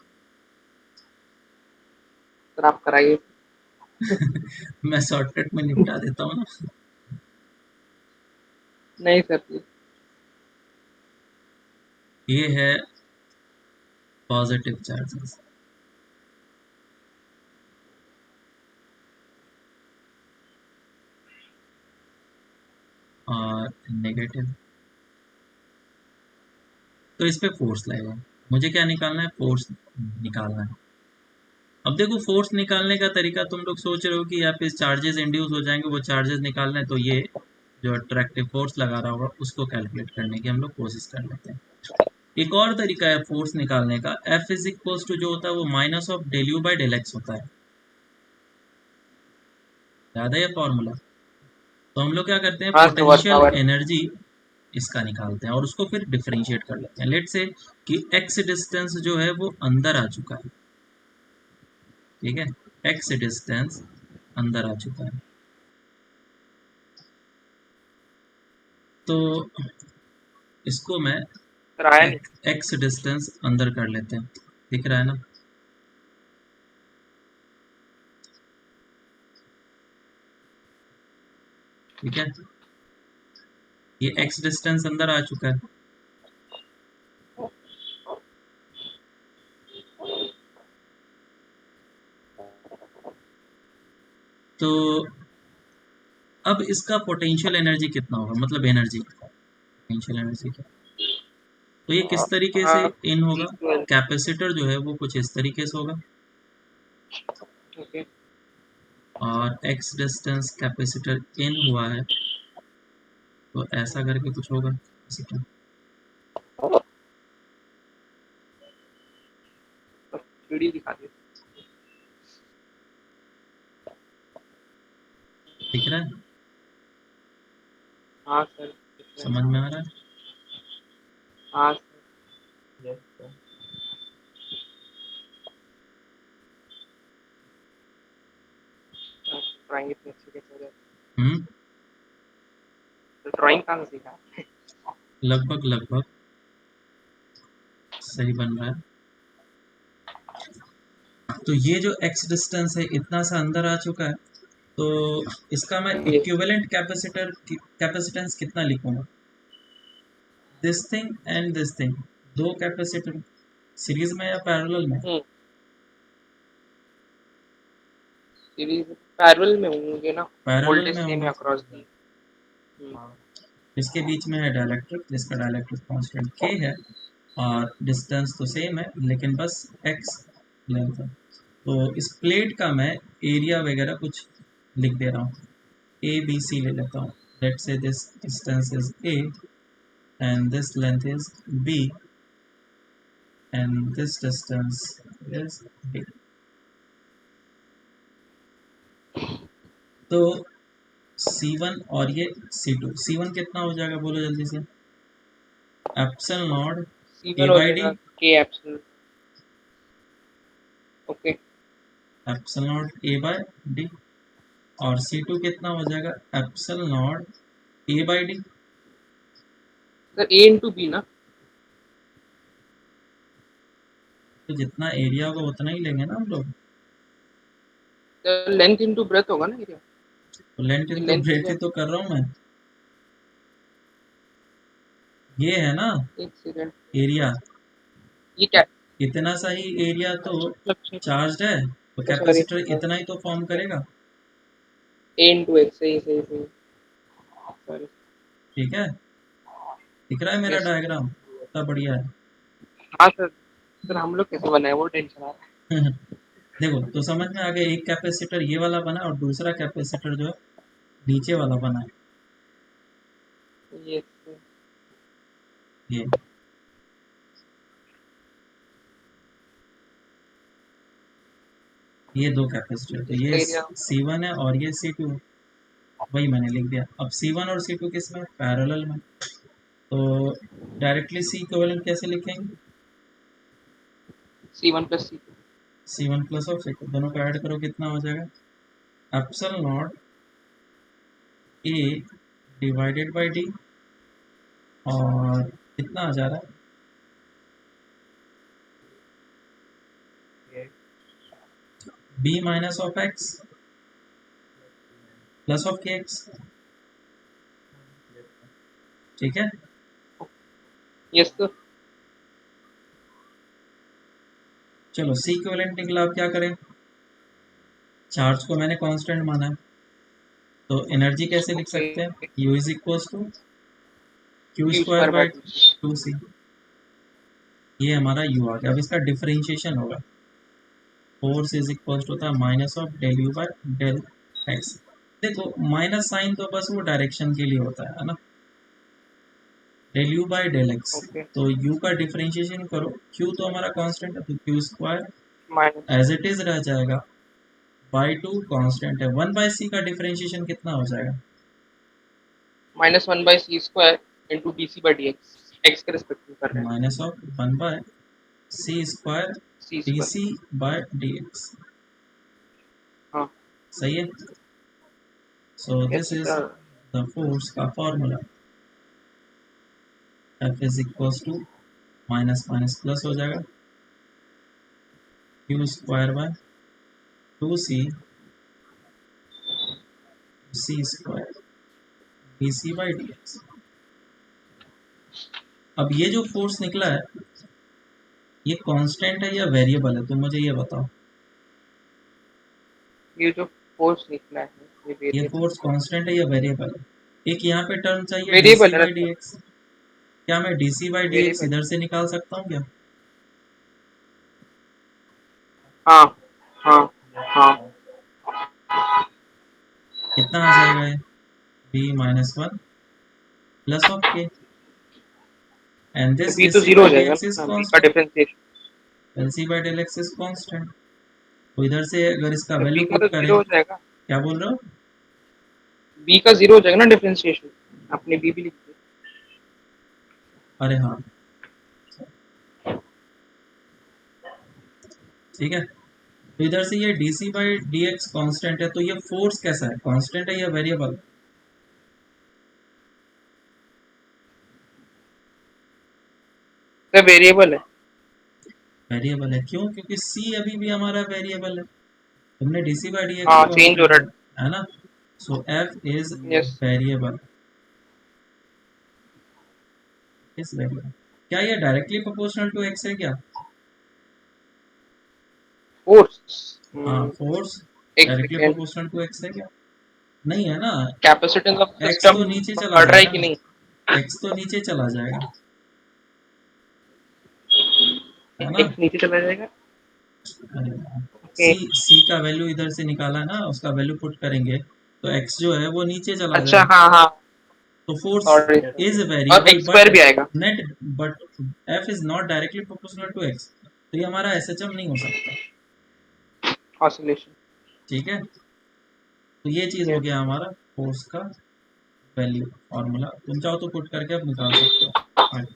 सर, आप कराइए। मैं शॉर्टकट में निपटा देता हूँ ना। नहीं सर प्लीज। ये है पॉजिटिव चार्जेस और नेगेटिव। तो इस पे फोर्स लगेगा। मुझे क्या निकालना है? फोर्स निकालना है। अब देखो, फोर्स निकालने का तरीका तुम लोग सोच रहे हो कि यहाँ पे चार्जेस इंड्यूस हो जाएंगे, वो चार्जेस निकालना है, तो ये जो अट्रैक्टिव फोर्स लगा रहा होगा उसको कैलकुलेट करने की हम लोग कोशिश कर लेते हैं। एक और तरीका है फोर्स निकालने का। F इज इक्वल टू जो होता है वो minus of del U by del X होता है। याद है ये फॉर्मूला? तो हम लोग क्या करते हैं, हाँ sir, work potential power. Energy इसका निकालते हैं और उसको फिर डिफरेंशिएट कर लेते हैं। लेट से कि एक्स डिस्टेंस जो है वो अंदर आ चुका है। ठीक है, एक्स डिस्टेंस अंदर आ चुका है। तो इसको मैं सर आया नहीं। एक्स डिस्टेंस अंदर कर लेते हैं। दिख रहा है ना? ठीक है, ये एक्स डिस्टेंस अंदर आ चुका है। तो अब इसका पोटेंशियल एनर्जी कितना होगा, मतलब एनर्जी, पोटेंशियल एनर्जी क्या? तो ये किस तरीके से हाँ इन होगा? T12। कैपेसिटर जो है वो कुछ इस तरीके से होगा ओके। और एक्स डिस्टेंस कैपेसिटर इन हुआ है, तो ऐसा करके कुछ होगा कैपेसिटर। थ्री दिखा दिए। दिख रहा है? हाँ सर, दिख रहा है। समझ में आ रहा है? हाँ सर। Yes sir. ड्राइंग इतनी अच्छी कैसे हो जाती हम्म। है? ड्राइंग कहाँ से सीखा? लगभग लगभग सही बन रहा है। तो ये जो एक्स डिस्टेंस है इतना सा अंदर आ चुका है, तो इसका मैं ये इक्विवेलेंट कैपेसिटर कैपेसिटेंस कितना लिखूंगा? This thing and this thing, दो कैपेसिटर सीरीज में या पैरेलल में? सीरीज पैरेलल में होंगे ना। पैरेलल वोल्टेज में सेम है होंगे। Across the. हाँ इसके बीच में है डाइलेक्ट्रिक जिसका डाइलेक्ट्रिक कांस्टेंट k है और डिस्टेंस तो सेम है लेकिन बस x लेंथ है। तो इस प्लेट का मैं एरिया वगैरह कुछ लिख दे रहा हूँ। ए बी सी ले लेता हूँ। Let's say this distance is a and this length is b and this distance is b। तो C1 और ये C2, C1 कितना हो जाएगा बोलो जल्दी से? एप्सिलॉन नॉट C1 a हो by d, जाएगा के epsilon. Okay epsilon not a by d। और C2 कितना हो जाएगा? Epsilon not a by d। Sir, A into B ना। तो जितना एरिया होगा उतना ही लेंगे ना हम लोग। लेंथ इंटू ब्रेथ होगा ना एरिया। तो लेंथ ये इन तो लेंथ ब्रेथ क्या ही है? तो कर रहा हूँ मैं। ये है ना एक सेकंड। एरिया, ये क्या? इतना सा ही एरिया तो अच्छा अच्छा चार्ज है, तो अच्छा, सॉरी। कैपेसिटर इतना ही तो फॉर्म करेगा। ए इंटू एक्स, सही सही सही। सॉरी। ठीक है, दिख रहा है मेरा यस। डायग्राम कितना बढ़िया है? हाँ सर। सर हम लोग कैसे बनाए वो टेंशन आ रहा देखो तो समझ में आ गया, एक कैपेसिटर ये वाला बना और दूसरा कैपेसिटर जो है नीचे वाला बना है। है। ये ये ये दो कैपेसिटर, तो इसका ये एरिया। C1 है और ये C2 है। वही मैंने लिख दिया। अब C1 और C2 किस में? पैरेलल में। तो डायरेक्टली C इक्विवेलेंट कैसे लिखेंगे? C1 plus C2। C1 plus of C2 दोनों को ऐड करो कितना हो जाएगा? Epsilon not A divided by D और कितना आ जा रहा है? B minus of X plus of KX, ठीक है। Yes sir. चलो C इक्विवेलेंट निकला, अब क्या करें? चार्ज को मैंने कांस्टेंट माना है, तो एनर्जी कैसे लिख ओके। सकते हैं? U is equal to Q Q square square by by 2C। 2C। ये हमारा U आ गया। अब इसका डिफरेंशिएशन होगा, फोर्स इज इक्वल टू था minus of del U by del X। देखो माइनस साइन तो बस वो डायरेक्शन के लिए होता है ना, del U by del X। Okay. तो U का डिफरेंशिएशन करो, Q तो हमारा कांस्टेंट है, तो Q square minus as it is रह जाएगा, बाई 2 कांस्टेंट है, 1 बाई C का डिफरेंशिएशन कितना हो जाएगा? -1 by C square into DC by DX। X के रिस्पेक्ट में कर रहे हैं। Minus of 1 by C square C square. DC by DX, हाँ। सही है। So yes this is sir. The force का formula, F is equal to minus minus plus हो जाएगा, Q square by 2C C square DC by DX। अब ये जो फोर्स निकला है, ये कांस्टेंट है या वेरिएबल है? तुम मुझे ये बताओ। ये जो फोर्स निकला है ये ये वेरिएबल। फोर्स कांस्टेंट है या वेरिएबल है? एक यहाँ पे टर्म चाहिए वेरिएबल DC है ना बाई सर? DX, क्या मैं DC बाई DX वेरिएबल। इधर से निकाल सकता हूँ क्या? हाँ हाँ हाँ। कितना आ जाएगा ये? B minus 1 plus of K, and तो दिस बी तो DC जीरो बाई हो जाएगा DX इज ना, बी का constant, differentiation. LC by del X is constant. तो इधर से अगर इसका तो बी वैल्यू का तो पुट करें, जीरो हो जाएगा। क्या बोल रहे हो? बी का जीरो हो जाएगा ना डिफरेंशिएशन। आपने बी भी लिख दिया। अरे हाँ, ठीक है। तो इधर से ये DC बाई DX कांस्टेंट है, तो ये फोर्स कैसा है, कांस्टेंट है या वेरिएबल? तो वेरिएबल है। वेरिएबल है, क्यों? क्योंकि C अभी भी हमारा वेरिएबल है, तुमने DC बाई DX हाँ को चेंज हो कांस्टेंट रहा है ना। सो F इज है। यस। Variable, is variable. क्या ये डायरेक्टली प्रोपोर्शनल टू X है क्या? फोर्स। हाँ, फोर्स एक directly second. Proportional to X है क्या? नहीं है ना, कैपेसिटेंस ऑफ X सिस्टम तो नीचे चला बढ़ रहा है जाएगा कि ना, नहीं? X तो नीचे चला जाएगा, है ना। एक्स नीचे चला जाएगा। ओके। सी का वैल्यू इधर से निकाला ना, उसका वैल्यू पुट करेंगे तो एक्स जो है वो नीचे चला अच्छा जाएगा। हाँ हाँ। तो फोर्स सॉरी। इज और वेरिएबल एक्स बट स्क्वायर भी आएगा। Net, but F is not directly proportional to X, तो ये हमारा एसएचएम नहीं हो सकता, ऑसिलेशन। ठीक है। तो ये चीज हो यस। गया हमारा फोर्स का वैल्यू फॉर्मूला, तुम चाहो तो पुट करके अब निकाल सकते हो आगे।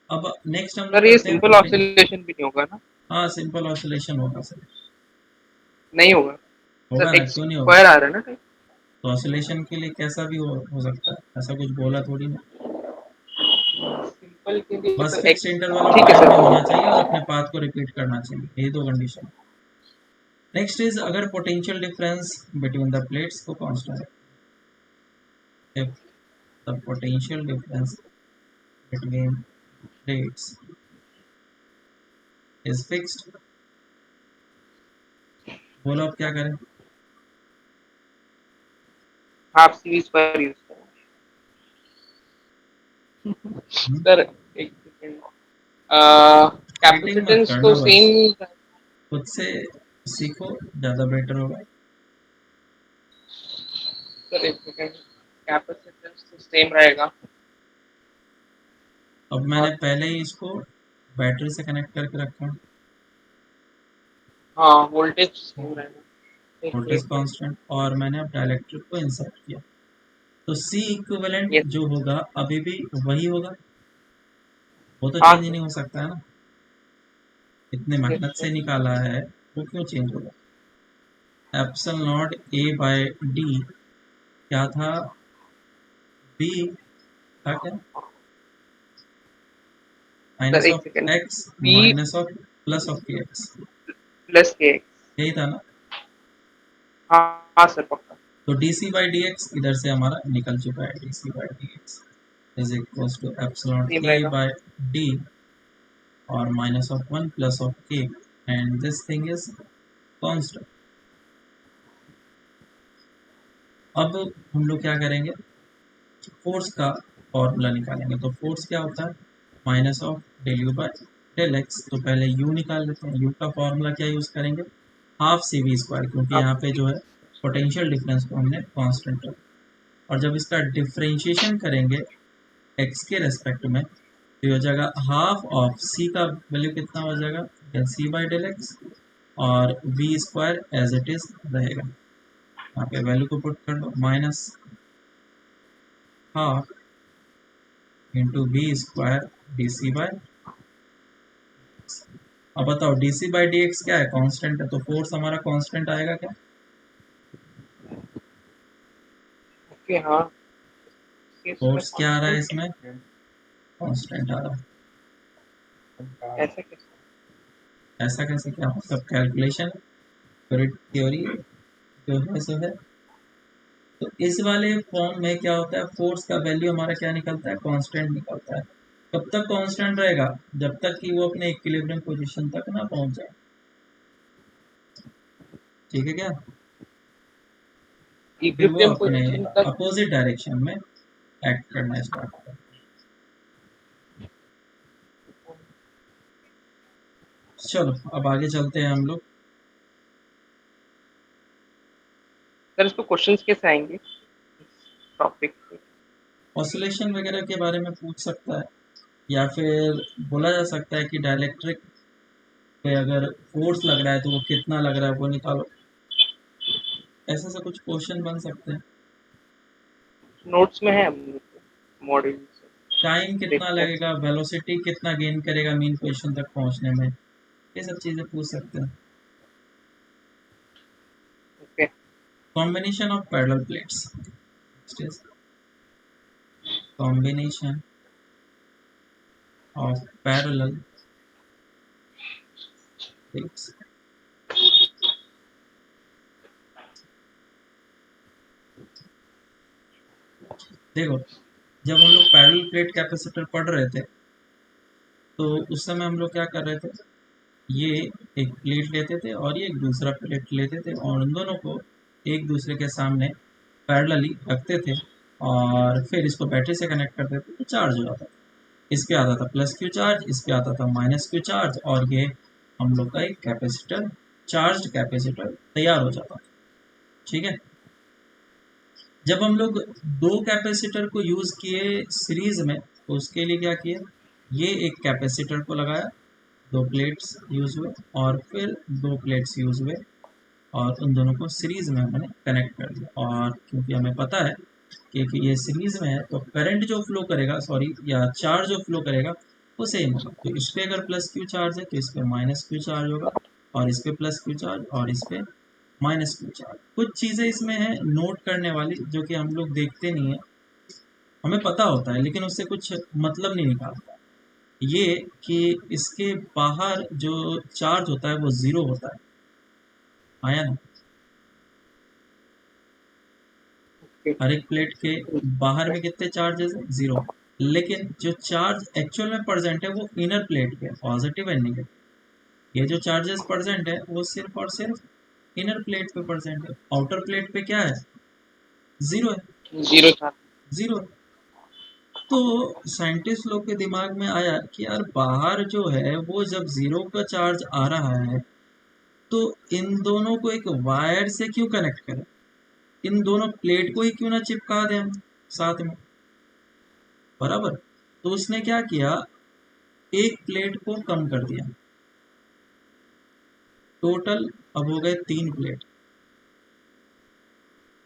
अब नेक्स्ट हम लोग सर ये करते हैं सिंपल पोटेंशियल। ऑसिलेशन भी नहीं होगा ना? हाँ, सिंपल ऑसिलेशन होगा सर, नहीं होगा। होगा सर ना, एक्स क्यों नहीं होगा? स्क्वायर आ रहा है ना? तो ऑसिलेशन के लिए कैसा भी हो सकता है, ऐसा कुछ बोला थोड़ी ना। सिंपल के लिए बस तो फिक्स एक्स। इंटरवल ऑफ ठीक है टाइम में होना चाहिए और सर। अपने पाथ को रिपीट करना चाहिए, यही दो कंडीशन। नेक्स्ट इज अगर potential difference between the plates को कांस्टेंट है, if the potential difference between plates is fixed, बोलो अब क्या करें? हाफ सीरीज पर यूज करें। सर एक सेकेंड। चीटिंग मत कैपेसिटेंस तो करना, बस सेम। खुद से सीखो, ज़्यादा बेटर होगा। सर एक सेकेंड। कैपेसिटेंस तो सेम रहेगा। अब मैंने और पहले ही इसको बैटरी से कनेक्ट करके रखा है, हाँ वोल्टेज सेम रहेगा। वोल्टेज एक मिनट। कांस्टेंट, और मैंने अब डायलेक्ट्रिक को इंसर्ट किया, तो सी इक्विवेलेंट यस। जो होगा अभी भी वही होगा, वो तो हाँ चेंज सर। नहीं हो सकता है ना। इतने मेहनत से निकाला है, वो क्यों चेंज होगा? Epsilon not A by D क्या था? बी था क्या? सर माइनस एक of second, X B minus of plus of K X, plus K. यही था ना? हाँ हाँ सर पक्का। तो D C by D X इधर से हमारा निकल चुका है, D C by D X is equal to epsilon same A रहेगा। बाय डी और minus of 1 plus of K, and this thing is constant. अब हम लोग क्या करेंगे, फोर्स का फॉर्मूला निकालेंगे। तो फोर्स क्या होता है? Minus of del U by del X. तो पहले यू निकाल लेते हैं। यू का फॉर्मूला क्या यूज करेंगे? हाफ सी वी स्क्वायर, क्योंकि आप यहाँ पे जो है पोटेंशियल डिफरेंस को हमने कांस्टेंट रखा। और जब इसका डिफरेंशिएशन करेंगे एक्स के रेस्पेक्ट में, तो ये हो जाएगा हाफ ऑफ सी का वैल्यू कितना हो जाएगा? Del C by del X, और V square as it is रहेगा। यहाँ पे वैल्यू को पुट कर दो, minus half into V square D C by. अब बताओ D C by D X क्या है? कांस्टेंट है, तो फोर्स हमारा कांस्टेंट आएगा क्या? ओके हाँ, इसमें फोर्स क्या आ रहा है कांस्टेंट इसमें? कांस्टेंट आ रहा है, ऐसा कैसे? है। ऐसा कैसे? क्या मतलब? कैलकुलेशन थ्योरी जो है सो है। तो इस वाले फॉर्म में क्या होता है, फोर्स का वैल्यू हमारा क्या निकलता है? कांस्टेंट निकलता है। कब तक कांस्टेंट रहेगा? जब तक कि वो अपने इक्विलिब्रियम पोजीशन तक ना पहुंच जाए। ठीक है क्या? फिर वो इक्विलिब्रियम अपने पोजीशन तक। अपोजिट डायरेक्शन में एक्ट करना स्टार्ट करेगा। चलो अब आगे चलते हैं हम लोग। सर इसको क्वेश्चंस कैसे आएंगे टॉपिक पे? ऑसिलेशन वगैरह के बारे में पूछ सकता है, या फिर बोला जा सकता है कि डाइलेक्ट्रिक पे अगर फोर्स लग रहा है तो वो कितना लग रहा है वो निकालो। ऐसे से कुछ क्वेश्चन बन सकते हैं। नोट्स में है हम मॉड्यूल से, टाइम कितना देखते हैं। लगेगा, वेलोसिटी कितना गेन करेगा मीन पोजीशन तक पहुंचने में, ये सब चीजें पूछ सकते हैं। Okay. Combination of parallel plates, combination of parallel plates. देखो, जब हम लोग पैरेलल प्लेट कैपेसिटर पढ़ रहे थे, तो उस समय हम लोग क्या कर रहे थे, ये एक प्लेट लेते थे और ये एक दूसरा प्लेट लेते थे, और उन दोनों को एक दूसरे के सामने पैरेलली रखते थे, और फिर इसको बैटरी से कनेक्ट करते थे तो चार्ज हो जाता था। इस पे आता था प्लस क्यू चार्ज, इस पे आता था माइनस क्यू चार्ज, और ये हम लोग का एक कैपेसिटर, चार्ज कैपेसिटर तैयार हो जाता था। ठीक है। जब हम लोग दो कैपेसिटर को यूज किए सीरीज में, तो उसके लिए क्या किए, ये एक कैपेसिटर को लगाया, दो प्लेट्स यूज हुए, और फिर दो प्लेट्स यूज हुए, और उन दोनों को सीरीज में हमने कनेक्ट कर दिया। और क्योंकि हमें पता है कि ये सीरीज में है, तो करंट जो फ्लो करेगा, सॉरी, या चार्ज जो फ्लो करेगा वो सेम होगा। तो इस पे अगर प्लस क्यू चार्ज है तो इस पे माइनस क्यू चार्ज होगा, और इस पे प्लस क्यू चार्ज, और इस पे माइनस क्यू चार्ज। कुछ चीज़ें इसमें है नोट करने वाली, जो कि हम लोग देखते नहीं है, हमें पता होता है लेकिन उससे कुछ मतलब नहीं निकालता। ये कि इसके बाहर जो चार्ज होता है वो ज़ीरो होता है, आया ना? हर एक प्लेट के बाहर में कितने चार्जेस हैं? ज़ीरो। लेकिन जो चार्ज एक्चुअल में प्रेजेंट है वो इनर प्लेट पे, पॉजिटिव एंड नेगेटिव। ये जो चार्जेस प्रेजेंट है वो सिर्फ और सिर्फ इनर प्लेट पे प्रेजेंट है। आउटर प्लेट पे क्या है? ज़ीरो है, जीरो था। ज़ीरो है। तो साइंटिस्ट लोग के दिमाग में आया कि यार बाहर जो है वो जब ज़ीरो का चार्ज आ रहा है, तो इन दोनों को एक वायर से क्यों कनेक्ट करें, इन दोनों प्लेट को ही क्यों ना चिपका दें हम साथ में, बराबर। तो उसने क्या किया, एक प्लेट को कम कर दिया, टोटल अब हो गए तीन प्लेट,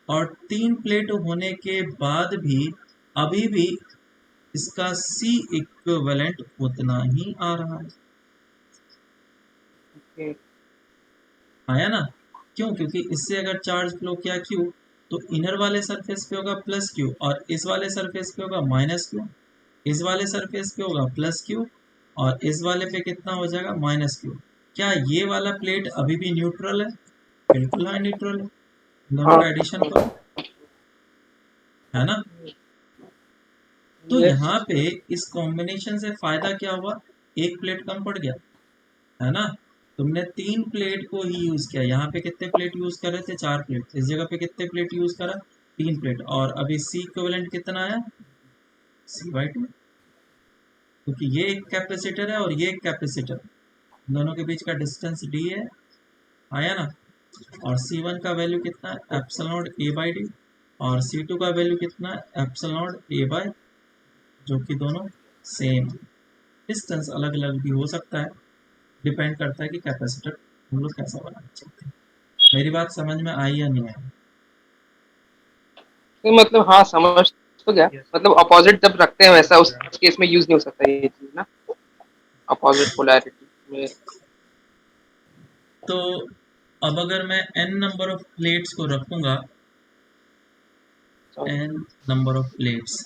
और तीन प्लेट होने के बाद भी अभी भी इसका सी इक्विवेलेंट उतना ही आ रहा है। हम्म, आया ना? क्यों? क्योंकि इससे अगर चार्ज फ्लो किया क्यू, तो इनर वाले सरफेस पे होगा प्लस क्यू, और इस वाले सरफेस पे होगा माइनस क्यू, इस वाले सरफेस पे होगा प्लस क्यू, और इस वाले पे कितना हो जाएगा? Minus Q. क्या ये वाला प्लेट अभी भी न्यूट्रल है? बिल्कुल हाँ, न्यूट्रल है। दोनों हाँ का एडिशन करो, है ना? तो यस यहाँ पे इस कॉम्बिनेशन से फायदा क्या हुआ? एक प्लेट कम पड़ गया, है ना? तुमने 3 प्लेट को ही यूज किया। यहाँ पे कितने प्लेट यूज कर रहे थे? 4 प्लेट। इस जगह पे कितने प्लेट यूज करा? 3 प्लेट। और अभी सी इक्विवेलेंट कितना आया? C/2। क्योंकि ये एक कैपेसिटर है और ये एक कैपेसिटर, दोनों के बीच का डिस्टेंस d है। आया ना? और C1 का वैल्यू कितना है? Epsilon A/d। और C2 का वैल्यू कितना है? एप्सिलॉन A/, जो कि दोनों सेम। डिस्टेंस अलग अलग भी हो सकता है, डिपेंड करता है कि कैपेसिटर हम लोग कैसा बनाना चाहते हैं। मेरी बात समझ में आई या नहीं आई? नहीं, मतलब हाँ समझ तो गया। यस। मतलब अपोजिट जब रखते हैं वैसा उस केस में यूज नहीं हो सकता ये चीज ना, अपोजिट पोलैरिटी में। तो अब अगर मैं n नंबर ऑफ प्लेट्स को रखूंगा, n नंबर ऑफ प्लेट्स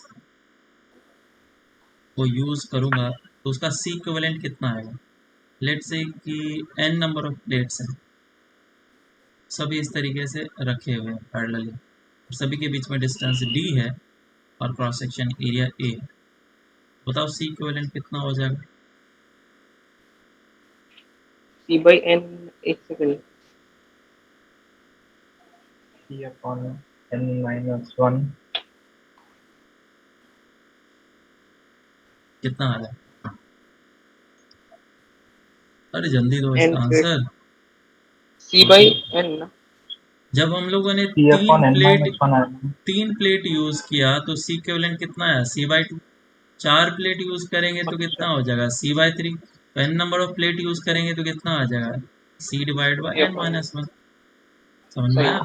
को यूज करूंगा, तो उसका C इक्विवेलेंट कितना आएगा? लेट से कि n नंबर ऑफ प्लेट्स हैं, सभी इस तरीके से रखे हुए हैं पैरेलली, सभी के बीच में डिस्टेंस d है और क्रॉस सेक्शन एरिया a है। बताओ C इक्विवेलेंट कितना हो जाएगा? C/n, एक सेकंड। C/n-1। कितना आ जाएगा? अरे जल्दी दो n इसका प्लेट, आंसर। C/n ना। जब हम लोगों ने C/n-1 आएगा। 3 प्लेट यूज किया तो C इक्विवेलेंट कितना है? C/2। 4 प्लेट यूज करेंगे तो कितना अच्छा, हो जाएगा? C/3। तो n number of plate use करेंगे तो कितना आ जाएगा? C डिवाइड बाई ये n अपन माइनस वन। समझ में सही आया? है।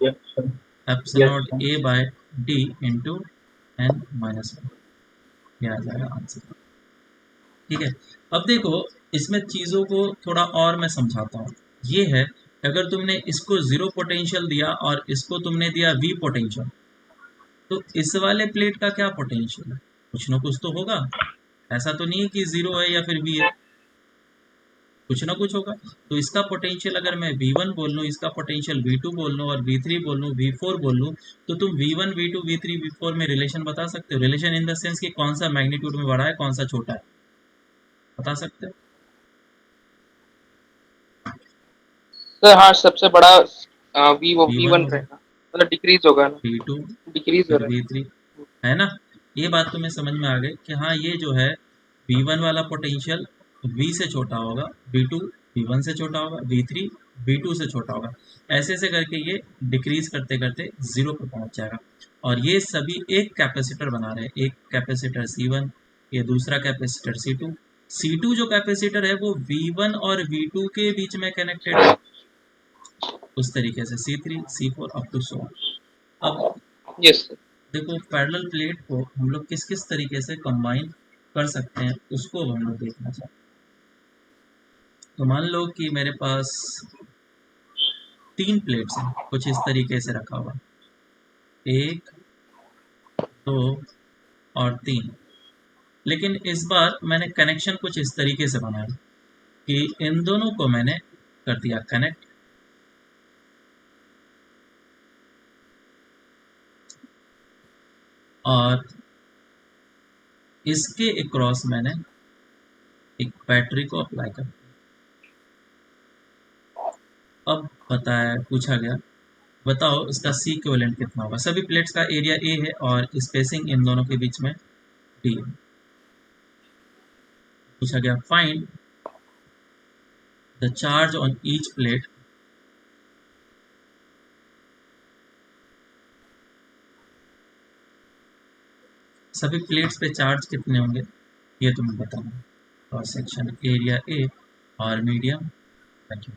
Yes sir. Yes epsilon sir. A by D into n-1। ये आ जाएगा आंसर। ठीक है। अब देखो, इसमें चीज़ों को थोड़ा और मैं समझाता हूँ। ये है, अगर तुमने इसको जीरो पोटेंशियल दिया और इसको तुमने दिया V पोटेंशियल, तो इस वाले प्लेट का क्या पोटेंशियल है? कुछ ना कुछ तो होगा। ऐसा तो नहीं है कि जीरो है या फिर V है, कुछ ना कुछ होगा। तो इसका पोटेंशियल अगर मैं V1 बोल लूँ, इसका पोटेंशियल V2 बोल लूँ, और V3 बोल लूँ, V4 बोल लूँ, तो तुम V1 V2 V3 V4 में रिलेशन बता सकते हो। रिलेशन इन द सेंस कि कौन सा मैग्नीट्यूड में बड़ा है, कौन सा छोटा है, बता सकते हो। तो हाँ सबसे बड़ा वी वो वी V1 वन होगा, रहेगा, मतलब डिक्रीज होगा ना, V2, डिक्रीज हो फिर रहा V3, है ना? ये बात तुम्हें समझ में आ गई कि हाँ, ये जो है V1 वाला पोटेंशियल V से छोटा होगा, V2 V1 से छोटा होगा, V3 V2 से छोटा होगा। ऐसे ऐसे करके ये डिक्रीज करते करते जीरो पर पहुंच जाएगा। और ये सभी एक कैपेसिटर बना रहे हैं, एक कैपेसिटर C1, ये दूसरा कैपेसिटर C2। C2 जो कैपेसिटर है वो V1 और V2 के बीच में कनेक्टेड है, उस तरीके से C3 C4 अप टू सो। अब है। Yes sir. देखो, पैरेलल प्लेट को हम लोग किस किस तरीके से कंबाइन कर सकते हैं, उसको अब हम लोग देखना चाहते हैं। तो मान लो कि मेरे पास 3 प्लेट्स हैं, कुछ इस तरीके से रखा हुआ, 1, 2 और 3। लेकिन इस बार मैंने कनेक्शन कुछ इस तरीके से बनाया कि इन दोनों को मैंने कर दिया कनेक्ट, और इसके अक्रॉस मैंने एक बैटरी को अप्लाई कर दिया। अब बताया, पूछा गया, बताओ इसका C इक्विवेलेंट कितना होगा? सभी प्लेट्स का एरिया A है और स्पेसिंग इन दोनों के बीच में D है। पूछा गया find the charge on each plate. सभी प्लेट्स पे चार्ज कितने होंगे, ये तुम्हें बताना। क्रॉस सेक्शन एरिया A और मीडियम। Thank you.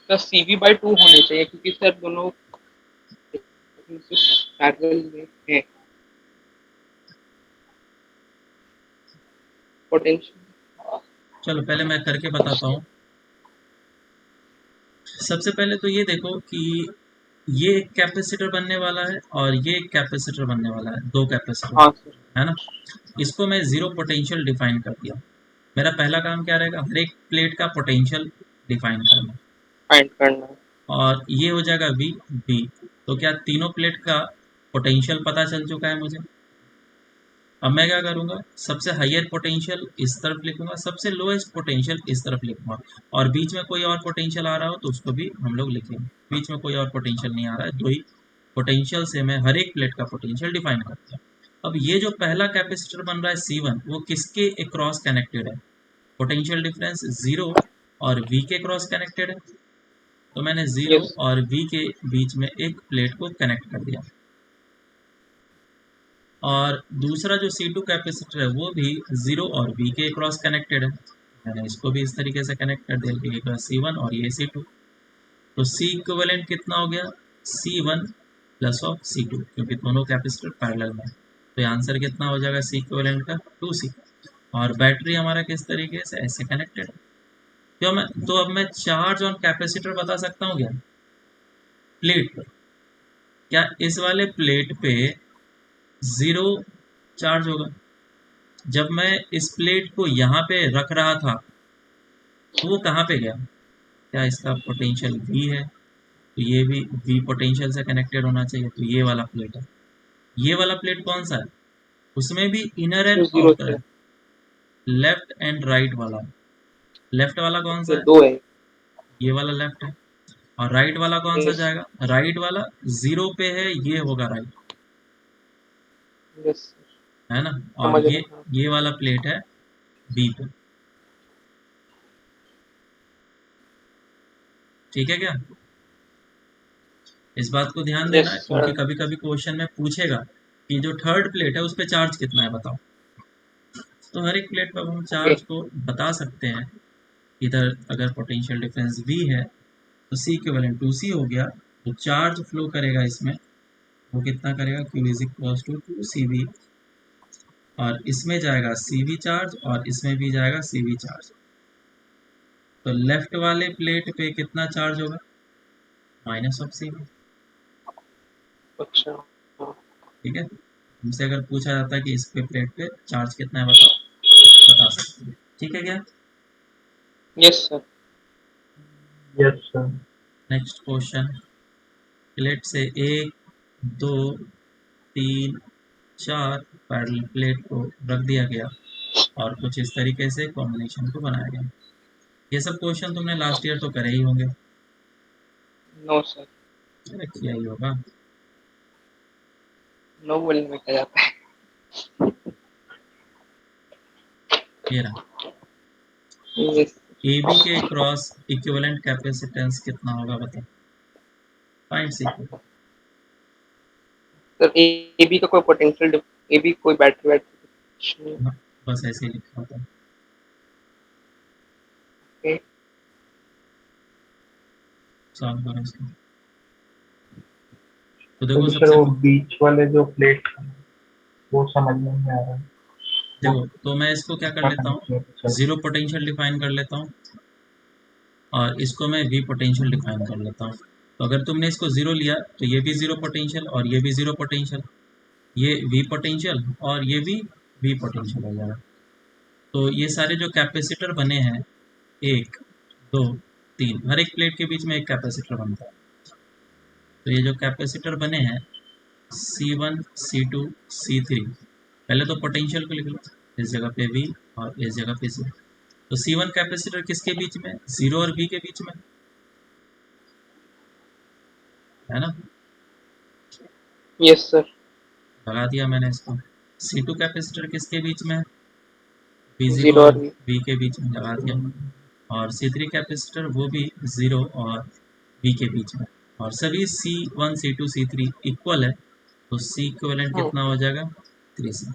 तो CV/2 होने चाहिए क्योंकि सर दोनों पैरेलल में है। पोटेंशियल। चलो पहले मैं करके बताता हूँ। सबसे पहले तो ये देखो कि ये एक कैपेसिटर बनने वाला है और ये एक कैपेसिटर बनने वाला है, दो कैपेसिटर, हाँ सर। है ना। इसको मैं जीरो पोटेंशियल डिफाइन कर दिया। मेरा पहला काम क्या रहेगा, हर एक प्लेट का पोटेंशियल डिफाइन करना, फाइंड करना है। और ये हो जाएगा वी बी। तो क्या तीनों प्लेट का पोटेंशियल पता चल चुका है मुझे। अब मैं क्या करूंगा, सबसे हाईएस्ट पोटेंशियल इस तरफ लिखूंगा, सबसे लोएस्ट पोटेंशियल इस तरफ लिखूंगा, और बीच में कोई और पोटेंशियल आ रहा हो तो उसको भी हम लोग लिखेंगे। बीच में कोई और पोटेंशियल नहीं आ रहा है, दो ही पोटेंशियल से मैं हर एक प्लेट का पोटेंशियल डिफाइन करता हूँ। अब ये जो पहला कैपेसिटर बन रहा है C1, वो किसके अक्रॉस कनेक्टेड है, पोटेंशियल डिफरेंस जीरो और V के क्रॉस कनेक्टेड है। तो मैंने जीरो यस। और V के बीच में एक प्लेट को कनेक्ट कर दिया, और दूसरा जो C2 कैपेसिटर है वो भी जीरो और V के क्रॉस कनेक्टेड है। मैंने इसको भी इस तरीके से कनेक्ट कर दिया, एक C1 और ये C2। तो C इक्विवेलेंट कितना हो गया, C1 प्लस ऑफ C2, क्योंकि दोनों कैपेसिटर पैरेलल में है। तो आंसर कितना हो जाएगा C इक्विवेलेंट का 2C। और बैटरी हमारा किस तरीके से ऐसे कनेक्टेड है। तो अब मैं चार्ज ऑन कैपेसिटर बता सकता हूँ क्या, प्लेट पर। क्या इस वाले प्लेट पे जीरो चार्ज होगा। जब मैं इस प्लेट को यहाँ पे रख रहा था तो वो कहाँ पे गया, क्या इसका पोटेंशियल V है, तो ये भी V पोटेंशियल से कनेक्टेड होना चाहिए। तो ये वाला प्लेट है, ये वाला प्लेट कौन सा है, उसमें भी इनर एंड उसमें जीरो आउटर से। है, लेफ्ट एंड राइट वाला। लेफ्ट वाला कौन सा ओके, है, दो है। ये वाला लेफ्ट है। और राइट वाला कौन सा यस। जाएगा, राइट वाला जीरो पे है, ये होगा राइट, यस। है ना। और समझ रहा ये हूँ, हाँ। ये वाला प्लेट है B पे। ठीक है क्या, इस बात को ध्यान देना यस है, क्योंकि सर। कभी कभी क्वेश्चन में पूछेगा कि जो थर्ड प्लेट है उस पर चार्ज कितना है बताओ। तो हर एक प्लेट पर हम ओके। चार्ज को बता सकते हैं। इधर अगर पोटेंशियल डिफरेंस V है तो C इक्विवेलेंट 2C हो गया। तो चार्ज फ्लो करेगा इसमें, वो कितना करेगा, Q is equal to 2CV, और इसमें जाएगा CV चार्ज और इसमें भी जाएगा CV चार्ज। तो लेफ्ट वाले प्लेट पे कितना चार्ज होगा, माइनस ऑफ CV। अच्छा। हाँ। ठीक है, हमसे अगर पूछा जाता है कि इस पे प्लेट पे चार्ज कितना है बताओ, बता सकते हैं। ठीक है क्या, yes sir. Yes sir. Next question. Plate से एक, दो, तीन, चार पैरेलल प्लेट को रख दिया गया और कुछ इस तरीके से कॉम्बिनेशन को बनाया गया। ये सब क्वेश्चन तुमने लास्ट ईयर तो करे ही होंगे, नो सर। अरे किया ही होगा। नो बोलने में क्या जाता है। ये रहा, यस। AB के क्रॉस इक्विवेलेंट कैपेसिटेंस कितना होगा बताओ, फाइंड C को। सर ए बी का कोई पोटेंशियल, ए बी कोई बैटरी वैटरी। हाँ, बस ऐसे ही लिखा होता है। ओके। सॉल्व करो इसको। तो देखो तो सर सबसे वो बीच वाले जो प्लेट वो समझ में नहीं आ रहा है। वो देखो, तो मैं इसको क्या कर उसका लेता हूँ, connection sir. Zero potential define कर लेता हूँ, और इसको मैं V पोटेंशियल डिफाइन कर लेता हूँ। तो अगर तुमने इसको जीरो लिया तो ये भी जीरो पोटेंशियल और ये भी जीरो पोटेंशियल, ये V पोटेंशियल और ये भी V पोटेंशियल हो जाएगा। तो ये सारे जो कैपेसिटर बने हैं, एक, दो, तीन, हर एक प्लेट के बीच में एक कैपेसिटर बनता है। तो ये जो कैपेसिटर बने हैं C1, C2, C3, पहले तो पोटेंशियल को लिख लो, इस जगह पे V और इस जगह पे C। तो C1 कैपेसिटर किसके बीच में, जीरो और V के बीच में, है ना। Yes sir. लगा दिया मैंने इसको। C2 कैपेसिटर किसके बीच में है, V0 जीरो और और भी। V के बीच में, लगा दिया। और C3 कैपेसिटर वो भी जीरो और V के बीच में, और सभी C1, C2, C3 इक्वल है। तो C इक्वलेंट कितना हो जाएगा, 3C।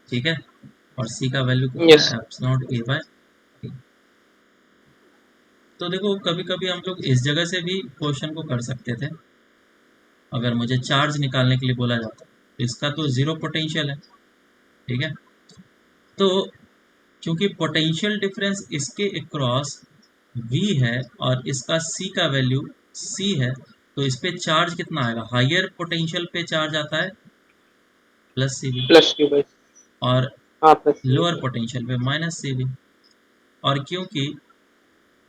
ठीक है, और C का वैल्यू कितना यस। है, एप्सिलॉन A बाय T। तो देखो कभी कभी हम लोग इस जगह से भी क्वेश्चन को कर सकते थे। अगर मुझे चार्ज निकालने के लिए बोला जाता तो इसका तो जीरो पोटेंशियल है, ठीक है। तो क्योंकि पोटेंशियल डिफरेंस इसके अक्रॉस v है और इसका c का वैल्यू c है, तो इस पे चार्ज कितना आएगा? हायर पोटेंशियल पे चार्ज आता है plus cv, plus Q by, और हाँ प्लस लोअर क्यू। पोटेंशियल पे माइनस cv। और क्योंकि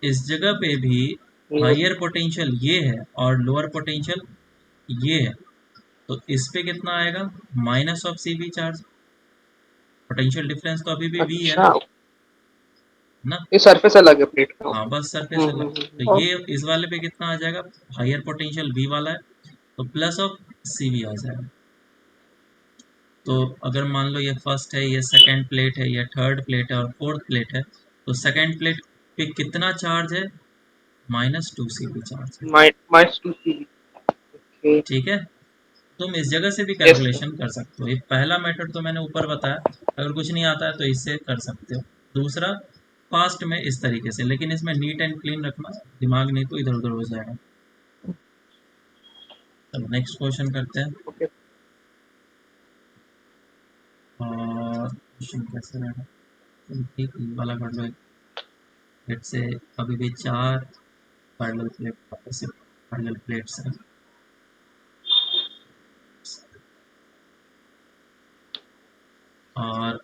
इस जगह पे भी हायर पोटेंशियल ये है और लोअर पोटेंशियल ये है, तो इस पे कितना आएगा? Minus of cv charge. Potential difference तो अभी भी v है अच्छा, ना? ये सरफेस अलग है प्लेट का। हाँ, बस सरफेस अलग। तो और ये इस वाले पे कितना आ जाएगा? हायर पोटेंशियल v वाला है, तो प्लस ऑफ cv आ जाएगा। तो अगर मान लो ये फर्स्ट है, ये सेकंड प्लेट है, ये थर्ड प्लेट है और फोर्थ प्लेट है, तो सेकंड प्लेट पे कितना चार्ज है? माइनस 2cv चार्ज है। माइनस 2 सी। ठीक है, तुम इस जगह से भी यस कैलकुलेशन कर सकते हो। ये पहला मेथड तो मैंने ऊपर बताया, अगर कुछ नहीं आता है तो इससे कर सकते हो। दूसरा फास्ट में इस तरीके से, लेकिन इसमें नीट एंड क्लीन रखना, दिमाग नहीं तो इधर उधर हो जाएगा। चलो नेक्स्ट क्वेश्चन करते हैं। ओके। और क्वेश्चन कैसे रहेगा? चलो ठीक, ये वाला कर लो। लेट से अभी भी 4 पैरेलल प्लेट, वापस से पैरेलल प्लेट्स हैं। और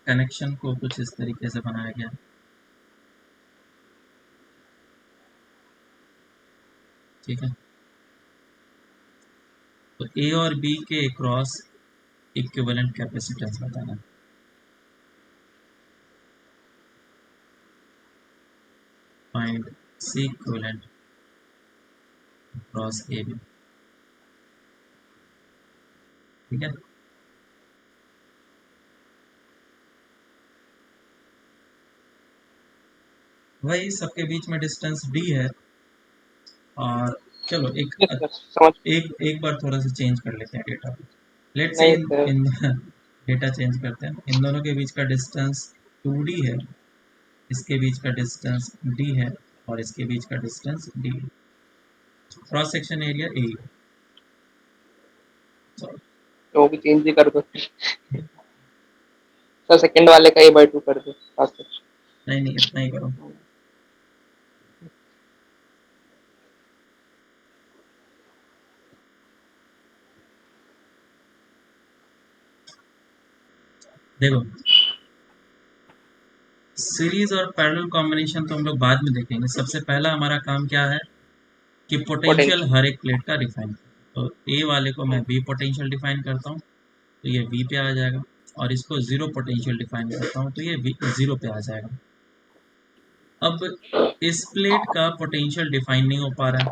कनेक्शन को कुछ इस तरीके से बनाया गया है। ठीक है, तो ए और बी के क्रॉस इक्विवेलेंट कैपेसिटेंस बताना। Find C equivalent cross A B. ठीक है, वही सबके बीच में डिस्टेंस d है। और चलो एक यस सर, समझ। एक एक बार थोड़ा सा चेंज कर लेते हैं डेटा। लेट से नहीं इन सर। इन डेटा चेंज करते हैं। इन दोनों के बीच का डिस्टेंस 2d है, इसके बीच का डिस्टेंस d है, और इसके बीच का डिस्टेंस d है। क्रॉस सेक्शन एरिया a है। चलो, तो वो भी चेंज ही कर दो सर, सेकंड वाले का a/2 कर दो खास कर। नहीं नहीं, इतना ही करो। देखो, सीरीज और पैरेलल कॉम्बिनेशन तो हम लोग बाद में देखेंगे। सबसे पहला हमारा काम क्या है कि पोटेंशियल पोटेंशियल। हर एक प्लेट का डिफाइन। तो ए वाले को मैं v पोटेंशियल डिफाइन करता हूँ, तो ये v पे आ जाएगा। और इसको जीरो पोटेंशियल डिफाइन करता हूँ, तो ये जीरो पे आ जाएगा। अब इस प्लेट का पोटेंशियल डिफाइन नहीं हो पा रहा है,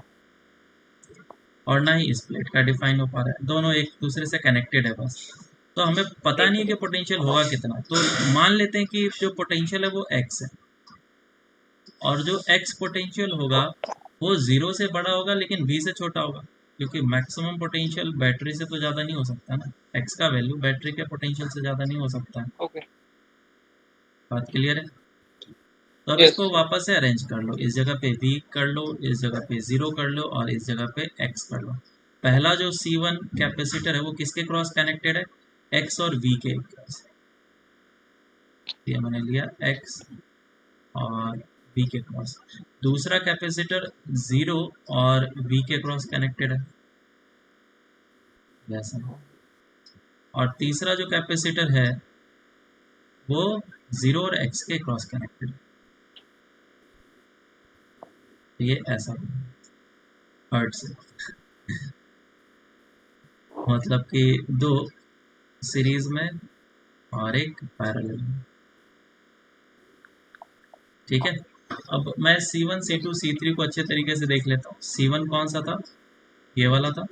और ना ही इस प्लेट का डिफाइन हो पा रहा है। दोनों एक दूसरे से कनेक्टेड है बस। तो हमें पता नहीं है कि पोटेंशियल होगा कितना। तो मान लेते हैं कि जो पोटेंशियल है वो x है, और जो x पोटेंशियल होगा वो जीरो से बड़ा होगा लेकिन v से छोटा होगा, क्योंकि मैक्सिमम पोटेंशियल बैटरी से तो ज़्यादा नहीं हो सकता ना। x का वैल्यू बैटरी के पोटेंशियल से ज़्यादा नहीं हो सकता है। ओके। बात क्लियर है? तो अब यस। इसको वापस से अरेंज कर लो। इस जगह पे v कर लो, इस जगह पे 0 कर लो, और इस जगह पे x कर लो। पहला जो C1 कैपेसिटर है वो किसके क्रॉस कनेक्टेड है? x और v के क्रॉस। ये मैंने लिया x और v के क्रॉस। दूसरा कैपेसिटर 0 और v के क्रॉस कनेक्टेड है, जैसा। और तीसरा जो कैपेसिटर है वो 0 और x के क्रॉस कनेक्टेड है। ये ऐसा हर्ट से, मतलब कि दो सीरीज में और एक पैरेलल में। ठीक है, अब मैं C1 C2 C3 को अच्छे तरीके से देख लेता हूँ। C1 कौन सा था? ये वाला था।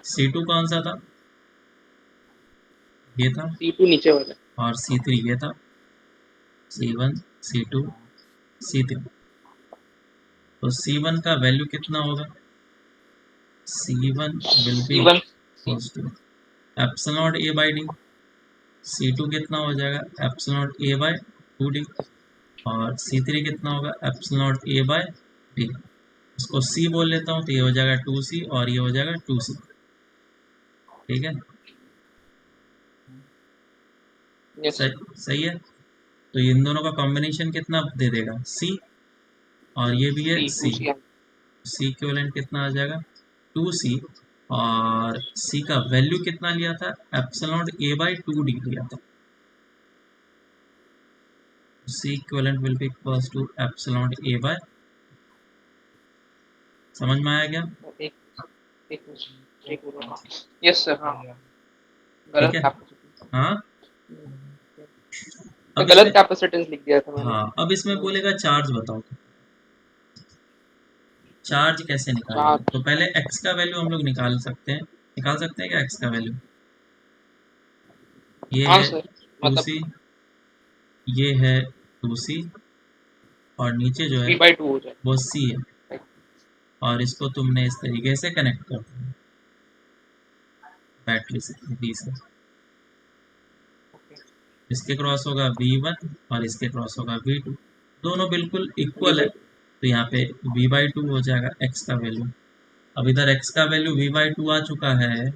C2 कौन सा था? ये था। C2 नीचे वाला। और C3 ये था। C1 C2 C3। तो C1 का वैल्यू कितना होगा? C1 will be C1 equals to epsilon A by D. C2 कितना हो जाएगा? Epsilon A by 2D। और C3 कितना होगा? Epsilon A by D. इसको C बोल लेता हूँ, तो ये हो जाएगा 2C और ये हो जाएगा 2C। ठीक है, यस सही है। तो इन दोनों का कॉम्बिनेशन कितना दे देगा, सी, और ये भी है सी to C. C C equivalent कितना आ जाएगा, 2c। और c का वैल्यू कितना लिया था, एप्सिलॉन a बाई 2d लिया था। c equivalent will be equals to epsilon a by, समझ में आया क्या? एक एक मिनट एक मिनट यस सर हाँ ठीक गलत है। कैपेसिटेंस हाँ, तो अब गलत इसमें, कैपेसिटेंस लिख दिया था मैंने हाँ अब इसमें बोलेगा चार्ज बताओ। चार्ज कैसे निकालेंगे, चार तो पहले x का वैल्यू हम लोग निकाल सकते हैं क्या, x का वैल्यू ये हाँ है सर टू मतलब सी, ये है 2c, और नीचे जो है 3/2 हो जाए वो c है। और इसको तुमने इस तरीके से कनेक्ट कर दिया बैटरी से, बी से। इसके क्रॉस होगा V1 और इसके क्रॉस होगा V2, दोनों बिल्कुल वी इक्वल है, बाई तो यहाँ पे V/2 हो जाएगा x का वैल्यू। अब इधर x का वैल्यू V/2 आ चुका है,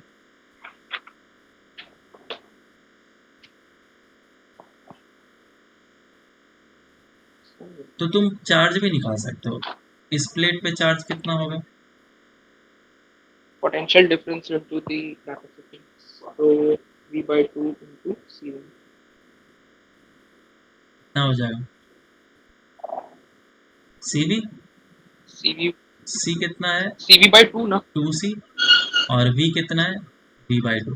तो तुम चार्ज भी निकाल सकते हो। इस प्लेट पे चार्ज कितना होगा, potential difference into the capacitance so V/2 into C1 कितना हो जाएगा, CV, CV C कितना है CV/2 ना 2c, और V कितना है V/2।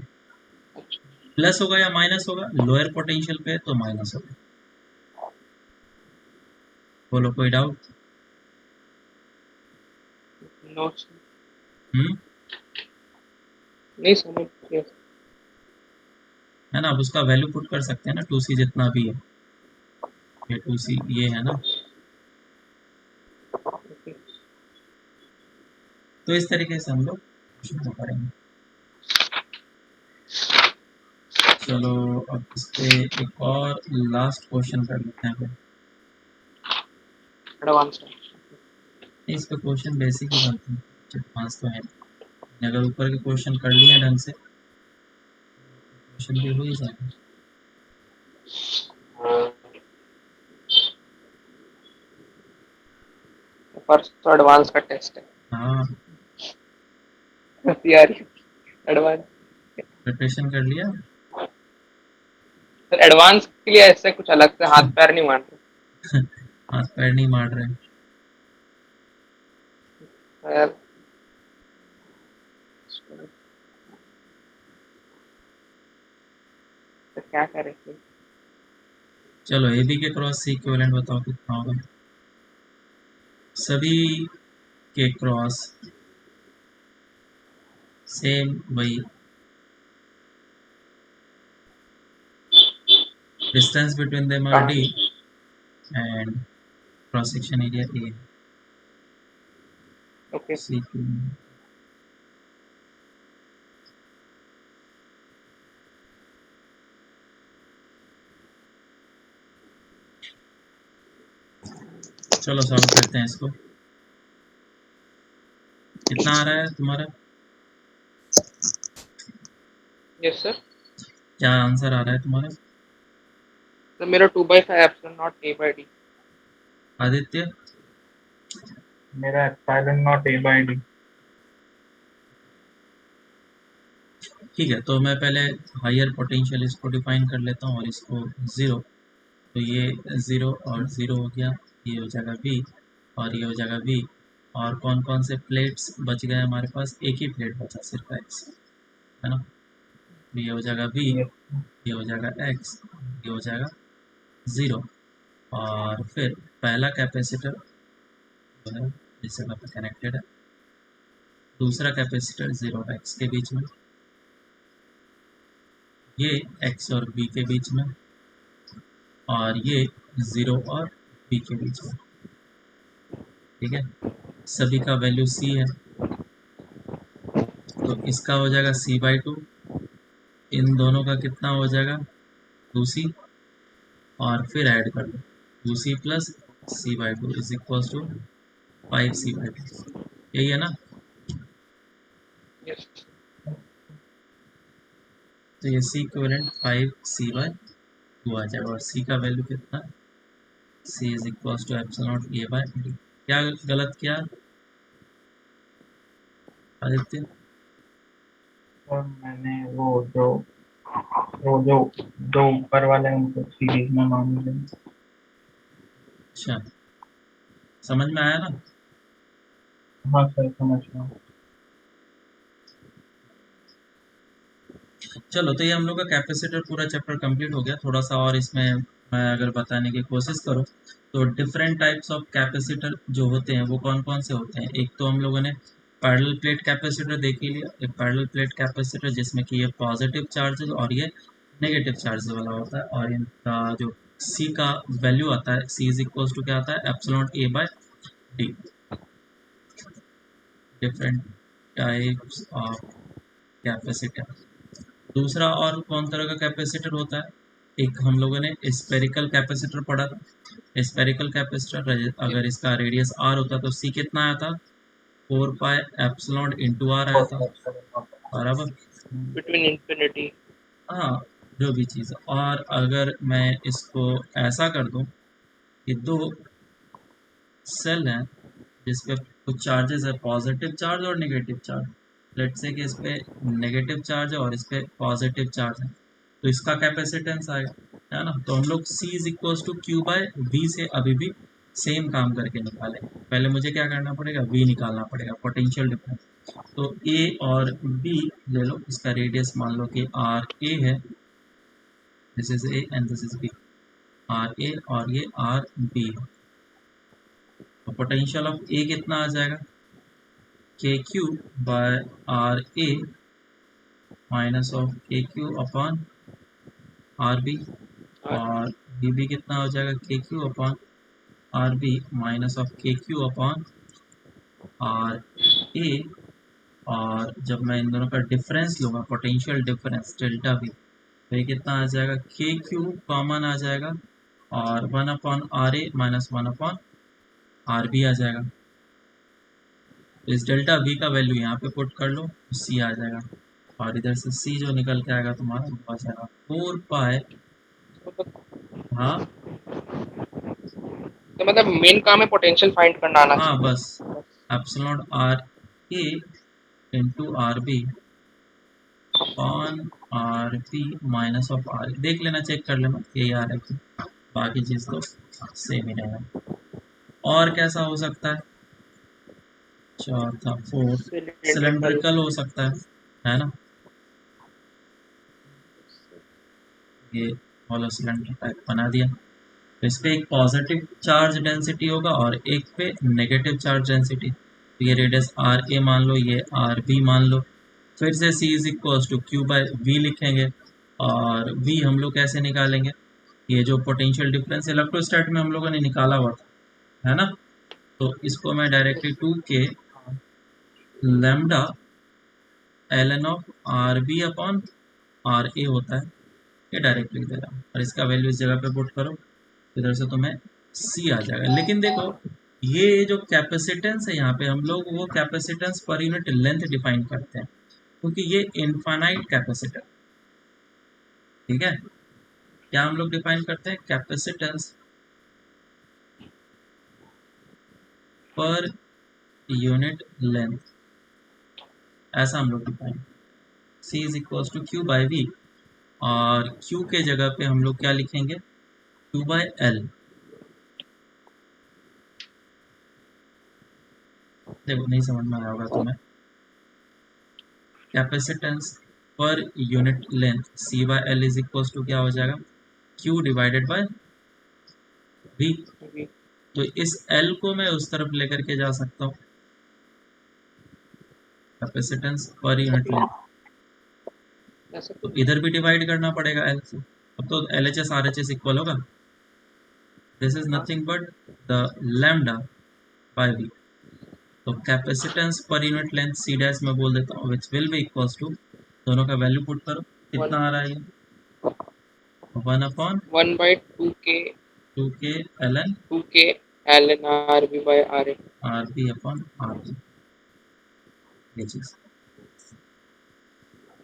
प्लस होगा या माइनस होगा, लोअर पोटेंशियल पे है तो माइनस होगा। बोलो कोई डाउट? नो हम्म, नहीं समझ गया है ना। अब उसका वैल्यू पुट कर सकते हैं ना, 2c जितना भी है, ये 2c ये है ना। तो इस तरीके से हम लोग शुरू करेंगे। चलो अब इस पे एक और लास्ट क्वेश्चन कर लेते हैं फिर। एडवांस इस पे क्वेश्चन बेसिक ही बनते हैं, एडवांस तो है नहीं। अगर ऊपर के क्वेश्चन कर लिए ढंग से, क्वेश्चन भी हो ही जाएगा। परसों एडवांस का टेस्ट हाँ, है यार एडवांस प्रिपरेशन कर लिया। सर एडवांस के लिए ऐसे कुछ अलग से हाथ पैर नहीं मारते हाथ पैर नहीं मार रहे। यार तो क्या करें चलो ए बी के क्रॉस सी इक्विवेलेंट बताओ कितना होगा, सभी के क्रॉस सेम वही, डिस्टेंस बिटवीन देम आर कहाँ d and cross section area a। Okay C Q, चलो सॉल्व करते हैं इसको। कितना आ रहा है तुम्हारा, यस सर क्या आंसर आ रहा है तुम्हारा तो मेरा 2/5 एप्सिलॉन नॉट A/D आदित्य? मेरा epsilon not a by d। ठीक है, तो मैं पहले हायर पोटेंशियल इसको डिफाइन कर लेता हूँ और इसको ज़ीरो। तो ये ज़ीरो और ज़ीरो हो गया, ये हो जाएगा V और ये हो जाएगा V। और कौन कौन से प्लेट्स बच गए हमारे पास, एक ही प्लेट बचा सिर्फ x, है ना। तो ये हो जाएगा V, ये हो जाएगा x, ये हो जाएगा ज़ीरो। और फिर पहला कैपेसिटर जो है इस जगह पर कनेक्टेड है, दूसरा कैपेसिटर 0 और x के बीच में, ये x और b के बीच में, और ये 0 और b के बीच में। ठीक है, सभी का वैल्यू c है, तो इसका हो जाएगा c/2, इन दोनों का कितना हो जाएगा 2c, और फिर ऐड कर लो 2c plus c/2 is equal to 5c/2, यही है ना। यस तो ये c इक्विवेलेंट 5c/2 2 आ जाएगा। और सी का वैल्यू कितना, C is equal to epsilon A by D. क्या गलत किया आदित्य? और मैंने वो जो जो ऊपर वाले हैं उनको सीरीज में मान लिया। अच्छा, समझ में आया ना? हाँ सर, समझ रहा हूँ। चलो, तो ये हम लोग का कैपेसिटर पूरा चैप्टर कंप्लीट हो गया। थोड़ा सा और इसमें मैं अगर बताने की कोशिश करूँ तो डिफरेंट टाइप्स ऑफ कैपेसिटर जो होते हैं वो कौन कौन से होते हैं। एक तो हम लोगों ने पैरेलल प्लेट कैपेसिटर देख ही लिया। एक पैरेलल प्लेट कैपेसिटर जिसमें कि ये पॉजिटिव चार्जेस और ये नेगेटिव चार्जेस वाला होता है। और इनका जो सी का वैल्यू आता है, सी इज इक्वल टू क्या आता है, epsilon A by D. Different types of capacitor. दूसरा और कौन तरह का कैपेसिटर होता है, एक हम लोगों ने स्पेरिकल कैपेसिटर पढ़ा था। स्पेरिकल कैपेसिटर अगर इसका रेडियस आर होता तो सी कितना आया था, 4 पाई एप्सिलॉन इंटू आर आया था, बराबर। Between infinity. हाँ, जो भी चीज़ है। और अगर मैं इसको ऐसा कर दूं कि दो सेल हैं जिस पे कुछ चार्जेस है, पॉजिटिव चार्ज और नेगेटिव चार्ज। लेट्स से कि इस पे नेगेटिव चार्ज है और इस पे पॉजिटिव चार्ज है, तो इसका कैपेसिटेंस आएगा, है ना। तो हम लोग C is equal to Q by V से अभी भी सेम काम करके निकालेंगे। पहले मुझे क्या करना पड़ेगा, V निकालना पड़ेगा, पोटेंशियल डिफरेंस। तो A और B ले लो, इसका रेडियस मान लो कि आर ए है, this is A and this is B। R A और ये आर बी है। तो पोटेंशियल ऑफ A कितना आ जाएगा, K Q by R A minus of K Q upon R B. और बी बी कितना हो जाएगा, K Q upon R B minus of K Q upon R A. और जब मैं इन दोनों का डिफरेंस लूँगा, पोटेंशियल डिफरेंस डेल्टा वी, तो ये कितना आ जाएगा, के क्यू कॉमन आ जाएगा और 1 upon R A minus 1 upon R B आ जाएगा। तो इस डेल्टा वी का वैल्यू यहाँ पे पुट कर लो, सी आ जाएगा। और इधर से सी जो निकल के आएगा तुम्हारा, वो आ जाएगा 4 पाई। हाँ तो मतलब मेन काम है पोटेंशियल फाइंड करना आना हाँ, चाहिए। बस epsilon R A into R B upon R B minus of R. देख लेना, चेक कर लेना यही आ रहा है कि, बाकी चीज़ तो सेम ही रहेगा। और कैसा हो सकता है, चौथा फोर्थ सिलेंड्रिकल। सिलेंड्रिकल हो सकता है ना। ये हॉलो सिलेंडर टाइप बना दिया। तो इस पे एक पॉजिटिव चार्ज डेंसिटी होगा और एक पे नेगेटिव चार्ज डेंसिटी। तो ये रेडियस आर ए मान लो, ये आर बी मान लो। फिर से C is equal to Q by V लिखेंगे। और वी हम लोग कैसे निकालेंगे, ये जो पोटेंशियल डिफरेंस इलेक्ट्रोस्टैट में हम लोगों ने निकाला हुआ था, है ना। तो इसको मैं डायरेक्टली 2 के lambda L N of R B upon R A होता है, ये डायरेक्ट लिख दे रहा हूँ। और इसका वैल्यू इस जगह पे पुट करो, इधर से तुम्हें सी आ जाएगा। लेकिन देखो, ये जो कैपेसिटेंस है यहाँ पे हम लोग वो capacitance per unit length define करते हैं, क्योंकि ये इनफाइनाइट कैपेसिटर, ठीक है। क्या हम लोग डिफाइन करते हैं, कैपेसिटेंस पर यूनिट लेंथ, ऐसा हम लोग define. C is equal to Q by V, और क्यू के जगह पे हम लोग क्या लिखेंगे, क्यू बाय एल। देखो, नहीं समझ में आया होगा तुम्हें। Capacitance per unit length C by L is equal to क्या हो जाएगा, क्यू डिवाइडेड बाय वी। तो इस एल को मैं उस तरफ लेकर के जा सकता हूँ, कैपेसिटेंस पर यूनिट लेंथ। तो इधर भी डिवाइड करना पड़ेगा एल से। अब तो L H S R H S equal होगा, this is nothing but the lambda by V. तो capacitance per unit length C dash में बोल देता हूँ, which will be equals to, दोनों का वैल्यू पुट करो, कितना आ रहा है ये, 1 upon 1/2k 2k L N 2k ln rb by ra। R B upon R B. ये चीज़,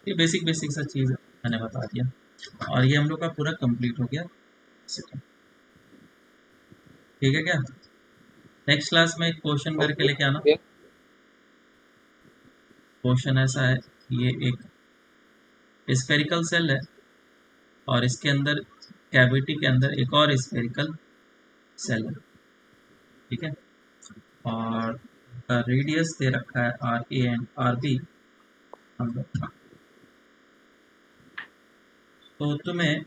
ये बेसिक बेसिक सा चीज़ है, मैंने बता दिया। और ये हम लोग का पूरा कंप्लीट हो गया। ठीक है क्या? नेक्स्ट क्लास में एक क्वेश्चन करके ओके लेके आना। ओके। क्वेश्चन ऐसा है, ये एक स्फेरिकल सेल है और इसके अंदर कैविटी के अंदर एक और स्फेरिकल सेल है। ठीक है, और रेडियस दे रखा है R A and R B हम लोग का। तो तुम्हें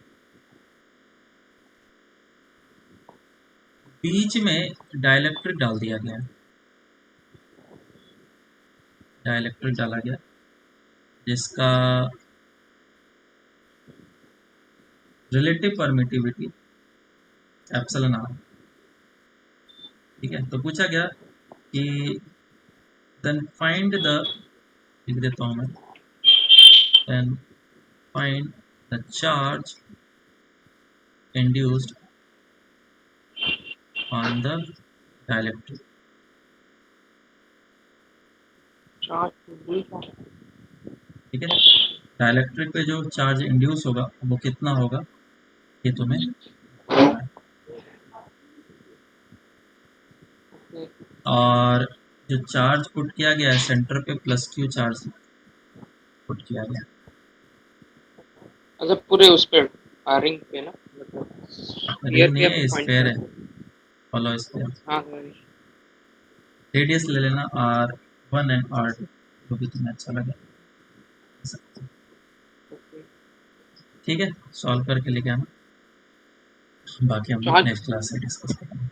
बीच में डाइलेक्ट्रिक डाल दिया गया, डाइलेक्ट्रिक डाला गया जिसका रिलेटिव परमिटिविटी एप्सिलॉन आर। ठीक है, तो पूछा गया कि देन फाइंड द, लिख देता हूँ मैं, then find the charge induced on the dielectric. ठीक है, डाइलेक्ट्रिक पे जो चार्ज इंड्यूस होगा वो कितना होगा, ये तुम्हें बताना है। और जो चार्ज पुट किया गया है सेंटर पे प्लस क्यू चार्ज पुट किया गया। अच्छा पूरे उस पे रिंग पे ना, मतलब रिंग स्फीयर नहीं पे है, पॉइंट स्फेयर है, करते हैं। Follow sphere. हाँ सॉरी। रेडियस ले लेना R one and R two, जो भी तुम्हें अच्छा लगे। ओके। ठीक है, सॉल्व करके लेके आना, बाकी हम लोग चार्ज नेक्स्ट क्लास से डिस्कस करेंगे।